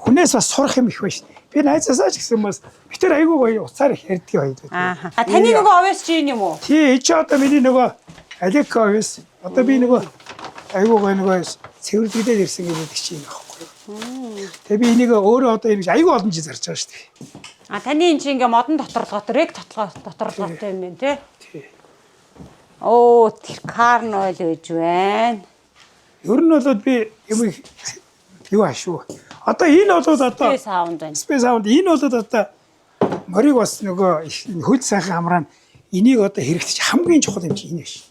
Хүнээс бас сурах юм их байна шүү. Би найзаасаа ч гэсэн бас би тэр айгүй гоё уцаар их ярьдгийг байдаг. Аа. Таны нөгөө овёс чи юм уу? Тий, чи одоо миний нөгөө Алек овёс. Одоо би нөгөө айгүй гоё нөгөө цэвэрлэгдээд ирсэн гэдэг чинь аахгүй юу. Тэгээ би энийг өөрөө одоо ингэж айгүй олон жил зарж байгаа шүү дээ. А таны энэ чинь ингээ модон доторлоготой, рек доторлоготой юм байна тий. Тий. Оо, тэр карн ойл гэж байна. Ер нь бол би юм юу ашгүй. Одоо энэ бол одоо саунд байна. Space Sound энэ бол одоо морийг бас нөгөө хөл сайхан амраан энийг одоо хэрэгтэж хамгийн чухал юм чинь энэ биш.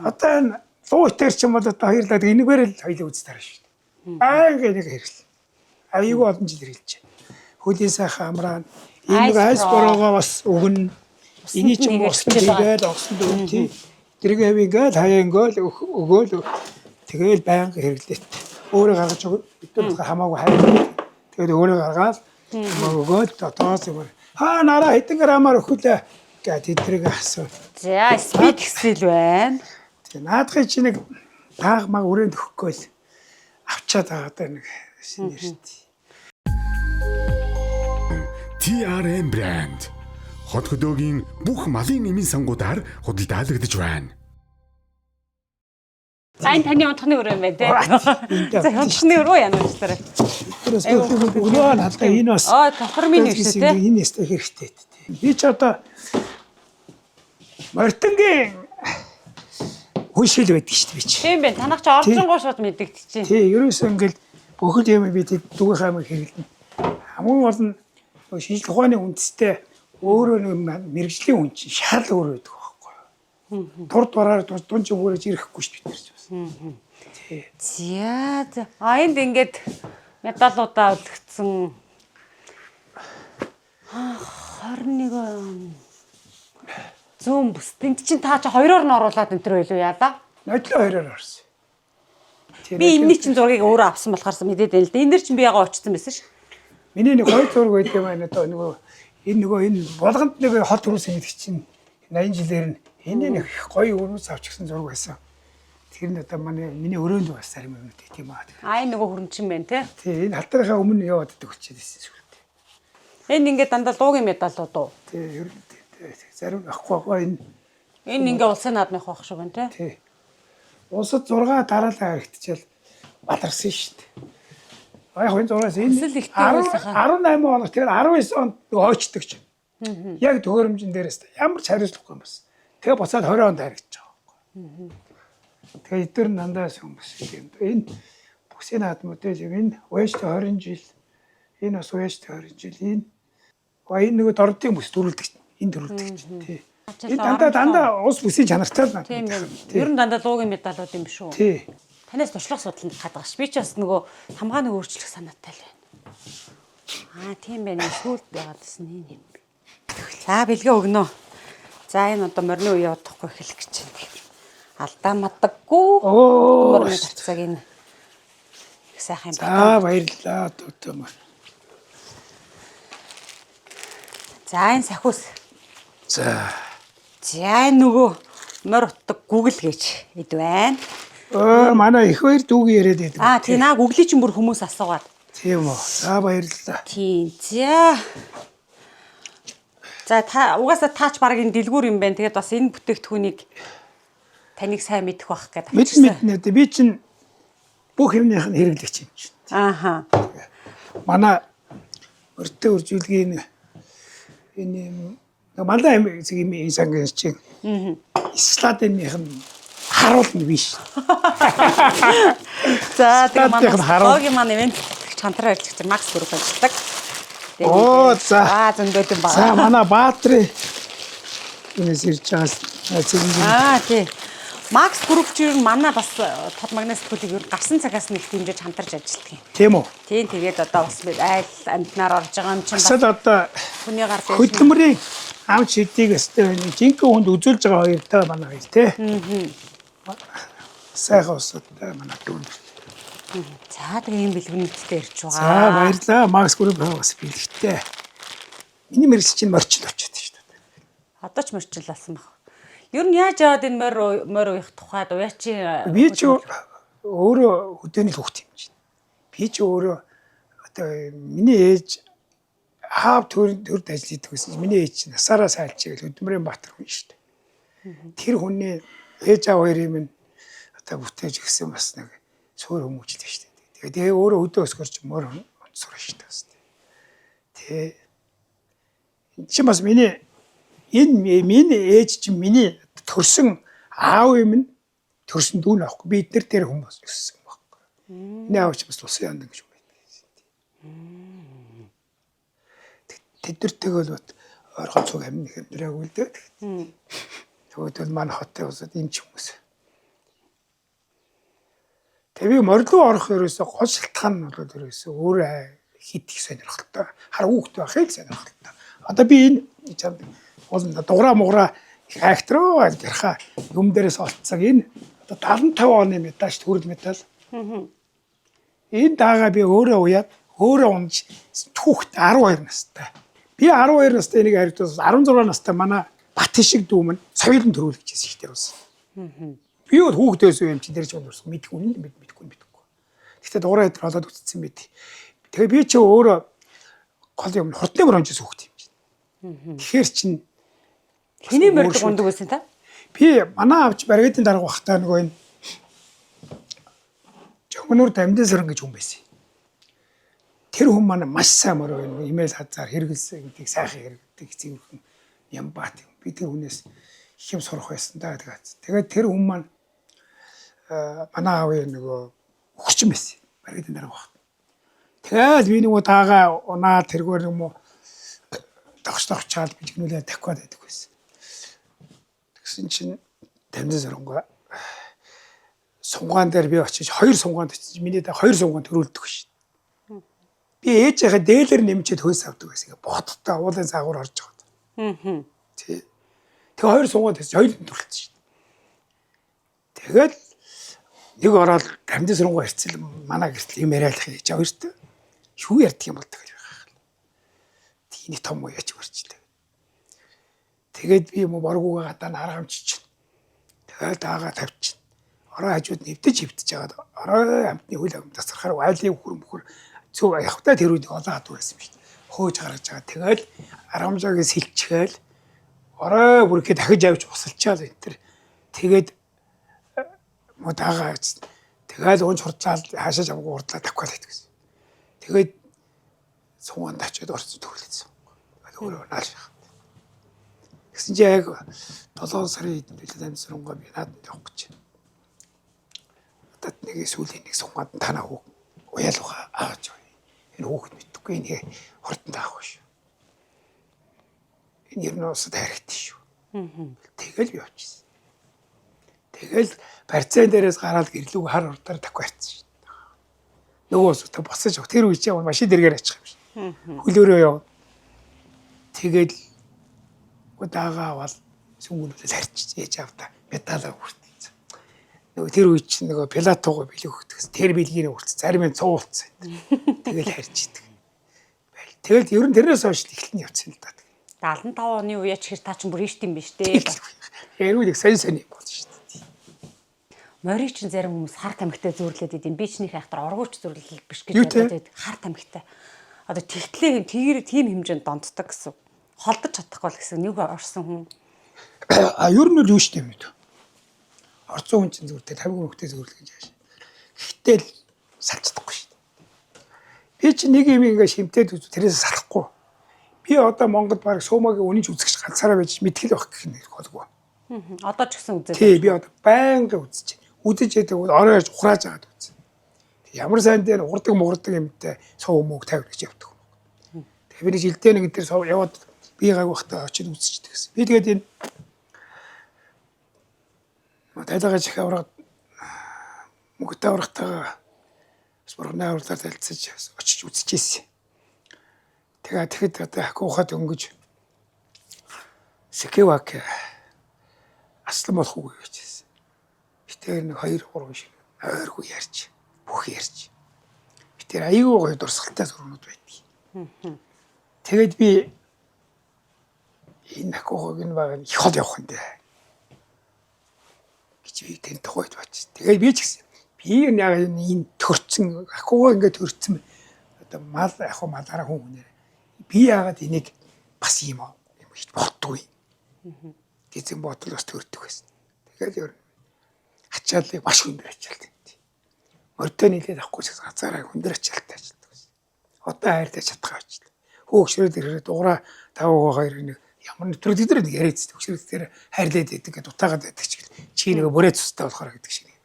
Одоо энэ луу итэр ч юм бол одоо хоёрлаад энэгээр л хоёлоо үзтаар шүү дээ. Байнга энийг хэрэглэн. Аюулгүй олон жил хэрэглэж байна. Хөлийн сайхан амраан энэ айс бороогоо бас өгнө. Эний ч мосд тэгээд огсонд өгнө. Тэргээ ингээд хаяа ингээд өгөөл тэгэл байнга хэрэглээд өөрөө гаргаж өгнө. Бид нар хамаагүй хайр. Тэгээд өөрөө гаргаад өгөөл дотоос юм. Нараа хэдэн грамаар өгөхлээ гэдэг тэрийг асуу. За спид гэсэл байна. Тэгээ наадхын чи нэг таах маг өрөөнд өгөхгүй л авчаад байгаа одоо нэг шинэ шүү дээ. TRM брэнд хот хөдөөгийн бүх малын эмийн сангуудаар худалдаалагдж байна. За энэ таны унтхны өрөө юм байна те. За унтхны өрөө яана гэж тарай. Тэрс өгнөө надаа энэ бас тохирмын юм шүү те. Энэ нэстэ хэрэгтэй. Би ч одоо мартангийн хүшил байдаг шүү дээ би чи. Тийм байна. Танах ч оржингуу шууд мэдэгдчихэв. Тий, ерөөсөө ингээл бүхэл юм би дүүгээ хаймаг хэрэглэнэ. Хамгийн гол нь шинжлэх ухааны үндэстэй өөрөө нэг мэрэгжлийн хүн чинь шал өөр байдаг байхгүй юу? Тур дураар дунд чинь өөрөж ирэхгүй шүү дээ бид нар ч бас. Тий. За. Энд ингээд медалуудаа өлгцэн 21 зүүн бүс. Тэнд чинь та чи хоёроор нь оруулаад энэ төр байлуу яалаа? Нодлоо хоёроор орсон. Би энэний чинь зургийг өөрөө авсан болохоор мэдээд байл л да. Энэ дэр чинь би ягаа очсон байсан ш. Миний нэг хоёр зураг байдаг юм байна одоо энэ болгонд нэг хот төрүүлсэн гэдэг чинь 80 жилээр нь энэ нэг гоё өрөөс авчихсан зураг байсан. Тэр нь одоо миний өрөөнд бас зарим юм үү тийм аа. Энэ нөгөө хөрөнчин байна те. Тий, энэ халтарынхаа өмнө яваад өгчээд байсан сүлд. Энэ ингээд дандаа луугийн медалууд уу? Тий, зарим ахгүй Энэ ингээ улсын наадмын байх шиг байна те. Тий. Улсад 6 дараалал харагдчихэл баларсан шүү дээ. Яг энэ 6-аас энэ 18 оног тэр 19 онд ойчдаг ч. Яг төгөөрөмжн дээрээс ямар ч хариуцлагагүй юм бас. Тэгээ буцаад 20 онд харагдаж байгаа байхгүй. Тэгээ эдгээр нь дандаа хүмүүс юм. Энэ бүсийн наадмуудыг энэ уяжтай 20 жил энэ бас уяжтай 20 жил энэ нөгөө дордын бүс төрүүлдэг. Энэ төрүүлдэг чинь тий. Энэ дандаа ус бүсийн чанартай л наа. Тийм байна. Ер нь дандаа луугийн медалууд юм биш үү? Тий. Танаас туршлага судлалд хадгалж би ч бас нөгөө хамгааны өөрчлөх санаатай л байна. Тийм байна. Сүүлд байгаад гэсэн энэ юм. За бэлгээ өгнө. За энэ одоо морины үе явахгүй эхлэх гэж байна. Алдаа мадаггүй. Морины тарцаг энэ их сайхан юм байна. За баярлалаа дүүтэмэр. За энэ сахиус. За энэ нөгөө морь утдаг гүгэл гэж эд байна. Манай их хоёр дүүгийн яриад байдаг. Тийм наа гүглийн чинь бүр хүмүүс асуугаад. Тийм үү. За баярлалаа. Тийм. За та угаасаа таач баг энэ дэлгүүр юм байна. Тэгээд бас энэ бүтээгдэхүүнийг таныг сайн мэдэх байх гэдэг. Мэднэ. Би чинь бүх юмных нь хэрэглэгч юм чинь. Ааха. Манай өртөө үржүүлгийн энэ манай эмийн сангийн чинь Исладынх нь харуулна биш. За тэгээ манай маань ивент чантраар ажиллаж Макс гүрп ажилладаг. За зөндөөд юм байна. За манай Баатрын энэс ирж байгаа. Тий. Макс гүрп чинь манай бас тод магнит сэтгүүлийг ер гарсан цагаас нэг хэмжээж хамтарч ажилладаг юм. Тийм үү? Тийм тэгээд одоо бас айл амтнаар орж байгаа юм чинь. Асал одоо хүний гар дээр хөдөлмөрийн ам шидийг өстэй жинхэнэ хүнд үзүүлж байгаа хоёр та манай хоёр тий. Сайхан устай манай дүүн. За тэгээ юм бэлгэнэттэй ирж байгаа. За баярлалаа. Макс гүрп бас бэлгтэй. Миний мэрэгч чинь морчил очиод шүү дээ. Одоо ч морчил болсон баг. Ер нь яаж яваад энэ морь уях тухайд уяачи би ч өөрөө хөдөөний хүүхд юм чинь. Би ч өөрөө одоо миний ээж аав төрд ажил хийдэг гэсэн. Миний ээж насаараа сайлж хөдөлмөрийн баатар хүн шүү дээ. Тэр хүний ээж аав хоёрын минь одоо бүтээж гисэн бас нэг суур хүмүүжлээ шүү дээ. Тэгээ өөрөө хөдөө өсгөрч морь онцгор шүү дээ. Тэгээ энэ чинь бас миний ээж чинь миний төрсөн аав юм нь төрсөн дүү нөхгүй би эднэр дээр хүмүүс өссөн байхгүй. Энэ аав чинь бас улсын янд гэж юм байна. Тэдэртэйг бол ойрхон цуг амин хэмдрээгүй л дээ. Тэгвэл манай хотын усад эмч хүмүүс. Тэгээ би морилуу орох ерөөсө гол шалтгаан нь бол ерөөсө өөрөө хит их сонирхолтой. Хар хүүхд байхыг сонирхолтой. Одоо би энэ чамд бол дуграа муграа актроо гэрха юм дээрээс олцсаг энэ одоо 75 оны медаль төрөл медаль. Энэ даага би өөрөө уяад өөрөө унж түүхт 12 настай. Би 12 настай энийг харагдсан 16 настай манай бат шиг дүүмэн соёлын төрүүлэгчээс ихтэй болсон. Би бол хүүхдээс юм чи дэрж өнөрсөн мэдгүй юм мэдгүй. Гэхдээ дуурай дээр олоод үтцсэн мэд. Тэгээ би чи өөрөө гол юм хурдны бронжис хүүхд юм чи. Тэгэхээр чин Хэний морилог ундаг байсан та? би манай авч баригдын дарга бахтаа нөгөө энэ Жогнуур Дамжин сэрэн гэж хүн байсан. Тэр хүн маань маш сайн мороо энэ имэйл хазаар хэрэгэлсэн гэдгийг сайхан хэрэгдэг зэвэрхэн ям бат. Би тэр хүнээс их юм сурах байсан да тэгээд. Тэгээд тэр хүн маань манай аавын нөгөө өгчин байсан. Баригдын дарга бахт. Тэгээд би нөгөө таага унаа тэргээр юм уу тогчаал бичгнүүлээ дахиад байдаг байсан. Тэгсэн чинь Дамжин сэрэнгаа сунгаан дээр би очиж 2 сунгаанд очиж миний даа 2 сунгаан төрүүлдэг шин. Би ээжийнхээ дээлэр нэмчихэд хөөс авдаг байсан. Боттой уулын цаагуур орж байгаа. Тий. Тэгээ 2 сунгаанд очиж 2 төрүүлсэн шин. Тэгээд нэг ороод Дамжин сэрэнгаа ирцэл манай гэртэл юм яриалах ээж хоёртой. Юу ярьдаг юм бол тэгэл байгаа. Тийг том уу яач үрчлээ. Тэгээд би юм боргуугаа гадаа наргамчиж. Тэгээд даага тавьчих. Орой хажууд нэвдэж хөвтөж жагаад орой амтны хөл ам тасархаар айлын хөрмөхөр зөв явахтаа тэр үед олоод байсан биш. Хөөж гаргаж байгаа. Тэгэл арамжаагийн сэлчгээл орой бүрхээ дахиж авч усалчаал энэ төр. Тэгээд модаагаа тэгэл унж хурцаал хаашаа авгуу урдлаа тавхаад байдаг. Тэгээд суунд очиод орсон төрлөсөн. Өөрөө нааш. Гэсэн чи яг 7 сарын Дамжин сэрэнгаа би надад явах гэж. Нэг сүүлийн нэг сунгаад танаа уяалгаа ааж байгаа. Энэ хүүхэд мэдхгүй энэ хурдан таах биш. Энэ ер нь усад харагдсан шүү. Тэгэл би очсон. Тэгэл барьцаан дээрээс гараад гэрлүүг хар урдаар тавих харцсан шүү. Нөгөө усад босож авах. Тэр үе чинь машин дэргээр ачих юм шиг. Хөлөөрөө яв. Тэгэл удаага аваад сүнгүүнүүдээс харчиж ээж авда медалаа хүрт. Нөгөө тэр үе чинь нөгөө Пилатогоо бэлэг өгдөгс. Тэр бэлгийг үрц зарим нь цуулцсан. Тэгэл харж идэг. Тэгэл ер нь тэрнээс хойш эхлэн явцсан л да. 75 оны үеч хэр та ч бүр ийшт юм биш дээ. Яруудыг сайн юм болж шүү дээ. Морийг чинь зарим хүмүүс хар тамхитай зөөрлөд идэв. Би чинийх айхтар оргууч зөөрлөл биш гэж бодоод байд. Хар тамхитай. Одоо тэгтлээ тийм хэмжээнд донтдог гэсэн. Холдож чадахгүй л гэсэн нэг орсон хүн. Ер нь л юу штэ юм бэ? Орцсон хүн чинь зүртэй 50 хүнтэй зөөрлөх гэж яаш. Гэхдээ л салцдаггүй шүү дээ. Би чи нэг юм ингээ шимтээд тэрээс салахгүй. Би одоо Монголд баг суумагийн үнэнч үзэгч ганцаараа байж мэтгэл байх гэх нэг болгүй. Одоо ч гэсэн үзээд. Тий би одоо байнга үзэж байна. Үзэж яадаг бол орой ирж ухрааж агаад үзэн. Ямар сайн дээр урдаг юмтай суу мөг тавих гэж явдаг. Тэгээ би жилдээ нэг дээр суу яваад би гайг бахтаа очиж үзчихдэг гэсэн. Би тэгээд энэ тайлгаа чих аваад мөнгөтэй аврахтайгаа спорны авралаар талцаж очиж үзчихсэн. Тэгээд тэгэхэд одоо хахуухад өнгөж Сэкэвак аслан болох уу гэжсэн. Битээр нэг 2-3 шиг ойргүй ярьж бүх ярьж. Битээр аюу гоё дурсгалтай зургууд байдгийг. Тэгээд би энэ хахуухыг нь баг их хол явах нь дээ. Би тэн тухайд бач. Тэгээд би ч гэсэн би яг энэ төрцөн хахуугаа ингээд төрцөн одоо мал яг малаараа хүн. Би яагаад энийг бас юм хийж боддгүй. Гэзэн бодол бас төрдөг байсан. Тэгээд ер нь ачааллыг маш хүндэр ачаалт юм. Мордоо нийлээд авахгүй ч газаараа хүндэр ачаалттай ажилтдаг байсан. Одоо хайрлаж чадхаа ажилт. Хөөгшрөөд ирээд дуураа 5-2 нэг ямар нэг төрөлдөр нэг яриад хөөгшрөөд тэр хайрлаад байдаг гэдэг утаагаад байдаг ч гэл чи нэг бүрээ цустай болохоор гэдэг шиг юм.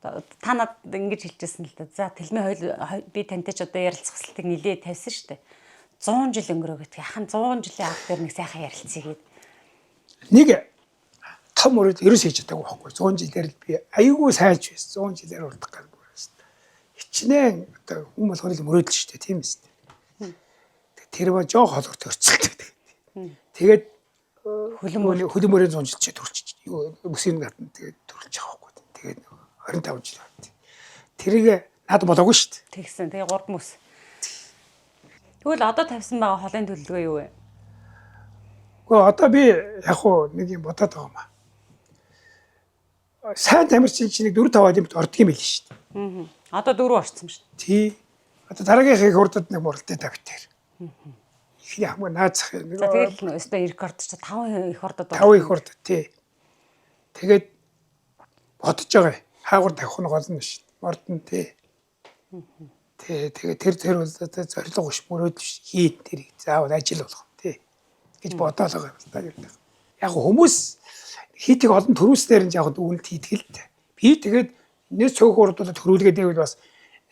Та надад ингэж хэлжсэн л да. За Тэлмээ хоёул би тантай ч одоо ярилцахсалтыг нилээ тавьсан шүү дээ. 100 жил өнгөрөө гэдэг. Яхан 100 жилийн ав дээр нэг сайхан ярилцъя гээд. Нэг том өрөөд ерөөс хийж чадаагүй байхгүй. 100 жилээр л би аюулгүй сайж байсан. 100 жилээр урдах гэдэг юм байна. Хичнээн одоо хүн болгоны мөрөөдөл шүү дээ, тийм ээ. Тэр ба жоо холор төрцөлтэй. Тэгээд хөлбөмбөрийн 100 жилчээ төрчих. Өсгийн гадна тэгээд төрүүлж байгаа байхгүй. Тэгээд 25 жил байна. Тэрийг наад болоогүй шүү дээ. Тэгсэн. Тэгээ 3 мөс. Тэгвэл одоо тавьсан байгаа холын төлөвлөгөө юу вэ? Гэхдээ одоо би яг хуу нэг юм бодоод байгаа юм аа. Сайн тамирчин чинь 4-5 жилд ордог юм байл шүү дээ. Одоо 4 орсон шүү дээ. Тий. Одоо дараагийнхыг хурдад нэг муралтай тавьтаар. Ихний хамгийн наацх юм. За тэгэл өстой рекорд чи 5 их ордод 5 их хурд тий. Тэгээд бодож байгаа. Хаагур тавих нь гол нь шүү дээ. Мордон тий. Тэгээд тэр бол одоо зорилго биш мөрөөдөл биш. Хийд тэрийг заавал ажил болгох тий. Гэж бодоод байгаа юм байна. Яг хүмүүс хийдэг олон төрүүснээр нь яг үүнд хийдэг л дээ. Би тэгээд нэг цөөх урдуулаад төрүүлгээд байвал бас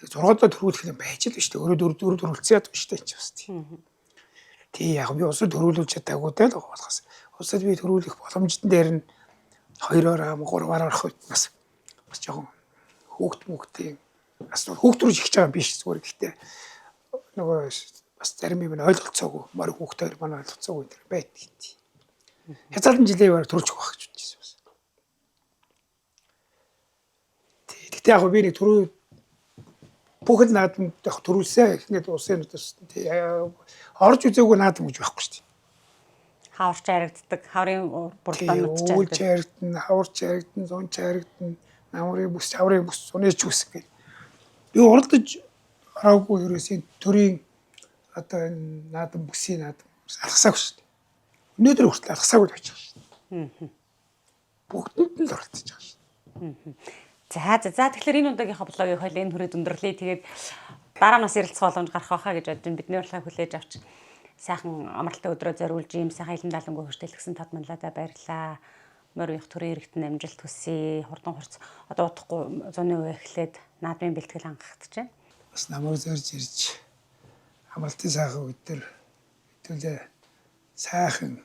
6-доо төрүүлэх юм байж л шүү дээ. Өөрөө 4 төрүүлсэн яддаг шүү дээ ч бас тий. Тий яг би усад төрүүлүүлж чадаагүй дээ л болохоос. Усад би төрүүлэх боломжтой дээр нь 2-оор 3-аар орох бас жоохон хүүхдийн бас хүүхд рүү ихж байгаа биш зүгээр. Гэхдээ нөгөө бас зарим юм ойлголцоогүй. Морь хүүхдээр манай ойлголцоогүй тэр байдаг. Хязгаарлан жилийн бараг төрүүлж өгөх гэж бодчихсон бас. Тэгтээ яг би нэг төрөө бүхэл наадамд төрүүлсэн. Ингээд усын орж үзээгүй наадам гэж байхгүй шүү дээ. Хаварч харагддаг, хаврын бурдамж чарагддаг. Үүлж харагдана, хаварч харагдана, зунч харагдана, намрын бүс, хаврын бүс, сунэж бүс гэх. Би уралдаж ороогүй ерөөсийн төрийн одоо энэ наадам бүсийн наадам алгасаагүй шүү дээ. Өнөөдөр хүртэл алгасаагүй байж байгаа шүү дээ. Бүгдэнд нь л оролцож байгаа шүү дээ. За тэгэхээр энэ удаагийнхаа блогийг хойлоо энэ хүрээд өндөрлөе. Тэгээд дараа нь бас ярилцах боломж гарах байхаа гэж бодож бидний урилгыг хүлээж авч сайхан амралтай өдрөө зориулж ийм сайхан илэн даалангүй хүртэлгсэн тод манлаадаа баярлалаа. Морь уях төрийн иргэдэн амжилт хүсье. Хурдан хурц одоо удахгүй 100% эхлээд наадмын бэлтгэл хангагдаж байна. Бас намайг зорж ирж амралтын сайхан өдөр хэдүүлээ сайхан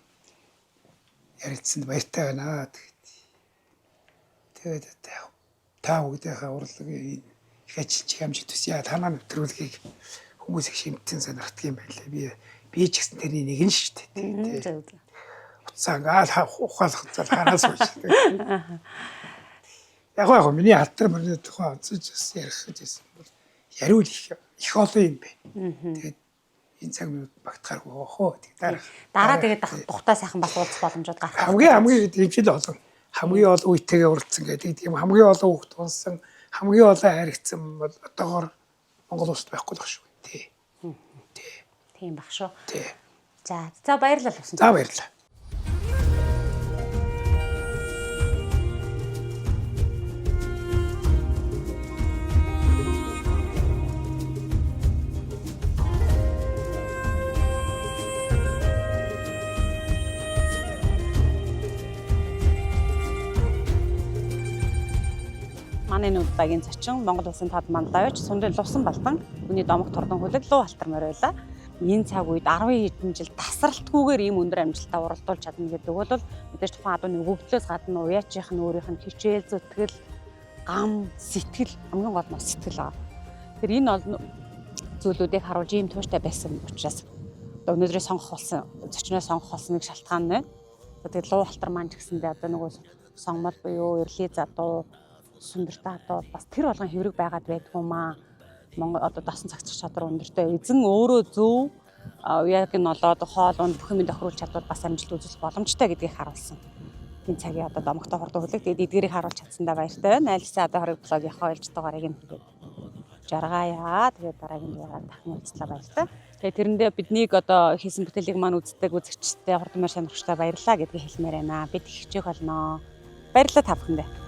ярилцсанд баяртай байна. Тэгээд та бүгдийнхээ урлагийн их ажилч амжилт хүсье. Танаа нэвтрүүлгийг хүмүүс их шимтэн сонирхдаг юм байна лээ. Би ч гэсэн тэрний нэг нь шүү дээ. Уцаагаал ухаалах зал хараас байж. Яг миний халтар мөрний тухай онцож ярих гэсэн бол яриул их олон юм бэ. Тэгээд энэ цаг минут багтахааргүй хоо. Дараа тэгээд тухтай сайхан бас уулзах боломжууд гарах. Хамгийн хэмжил олон хамгийн олон үетэйгээ уралдсан гэдэг юм. Хамгийн олон хүүхд тунсан, хамгийн олон харигдсан бол одоогоор Монгол улсад байхгүй л шүү. Тийм баг шүү. Тий. За баярлалаа усан. За баярлалаа. Манай энэ удаагийн зочин Монгол Улсын тод манлайвч Сундын Лувсан Балдан үүний домог тордон хүлэг Луу Халтар морь байлаа. Энэ цаг үед 10 хэдэн жил тасралтгүйгээр ийм өндөр амжилтаа уралдуулж чадна гэдэг бол мэдээж тухайн адууны өвөгдлөөс гадна уяачийнх нь өөрийнх нь хичээл зүтгэл гам сэтгэл хамгийн гол нь сэтгэл байгаа. Тэр энэ олон зүйлүүдийг харуулж ийм тууштай байсан учраас өнөөдрөө сонгох болсон зочноо сонгох болсон нэг шалтгаан байна. Тэгээд Луу Халтар маань ч гэсэндээ одоо нөгөө сонгомол буюу Эрлийн задуу Сүндэртэй хадуу бас тэр болгон хэврэг байгаад байдгүй маа. Монгол одоо дасан цагчих чадвар өндөртэй. Эзэн өөрөө зөв яг нь олоод хоол унд бүх юм тохируулж чадвал бас амжилт үзүүлэх боломжтой гэдгийг харуулсан. Энэ цагийн одоо домогтой хурдан хүлэг тэгээд эдгээрийг харуулж чадсандаа баяртай байна. Айлсаа одоо хориг блогийн хойлж дугаарыг нь жаргаая. Тэгээд дараагийн дугаараар дахин уулзлаа баяртай. Тэгээд тэрэндээ биднийг одоо хийсэн бүтээлийг маань үздэг үзэгчтэй хурдан мөр сонирхчтай баярлалаа гэдгийг хэлмээр байна. Бид их хичээх болно. Баярлалаа та бүхэндээ.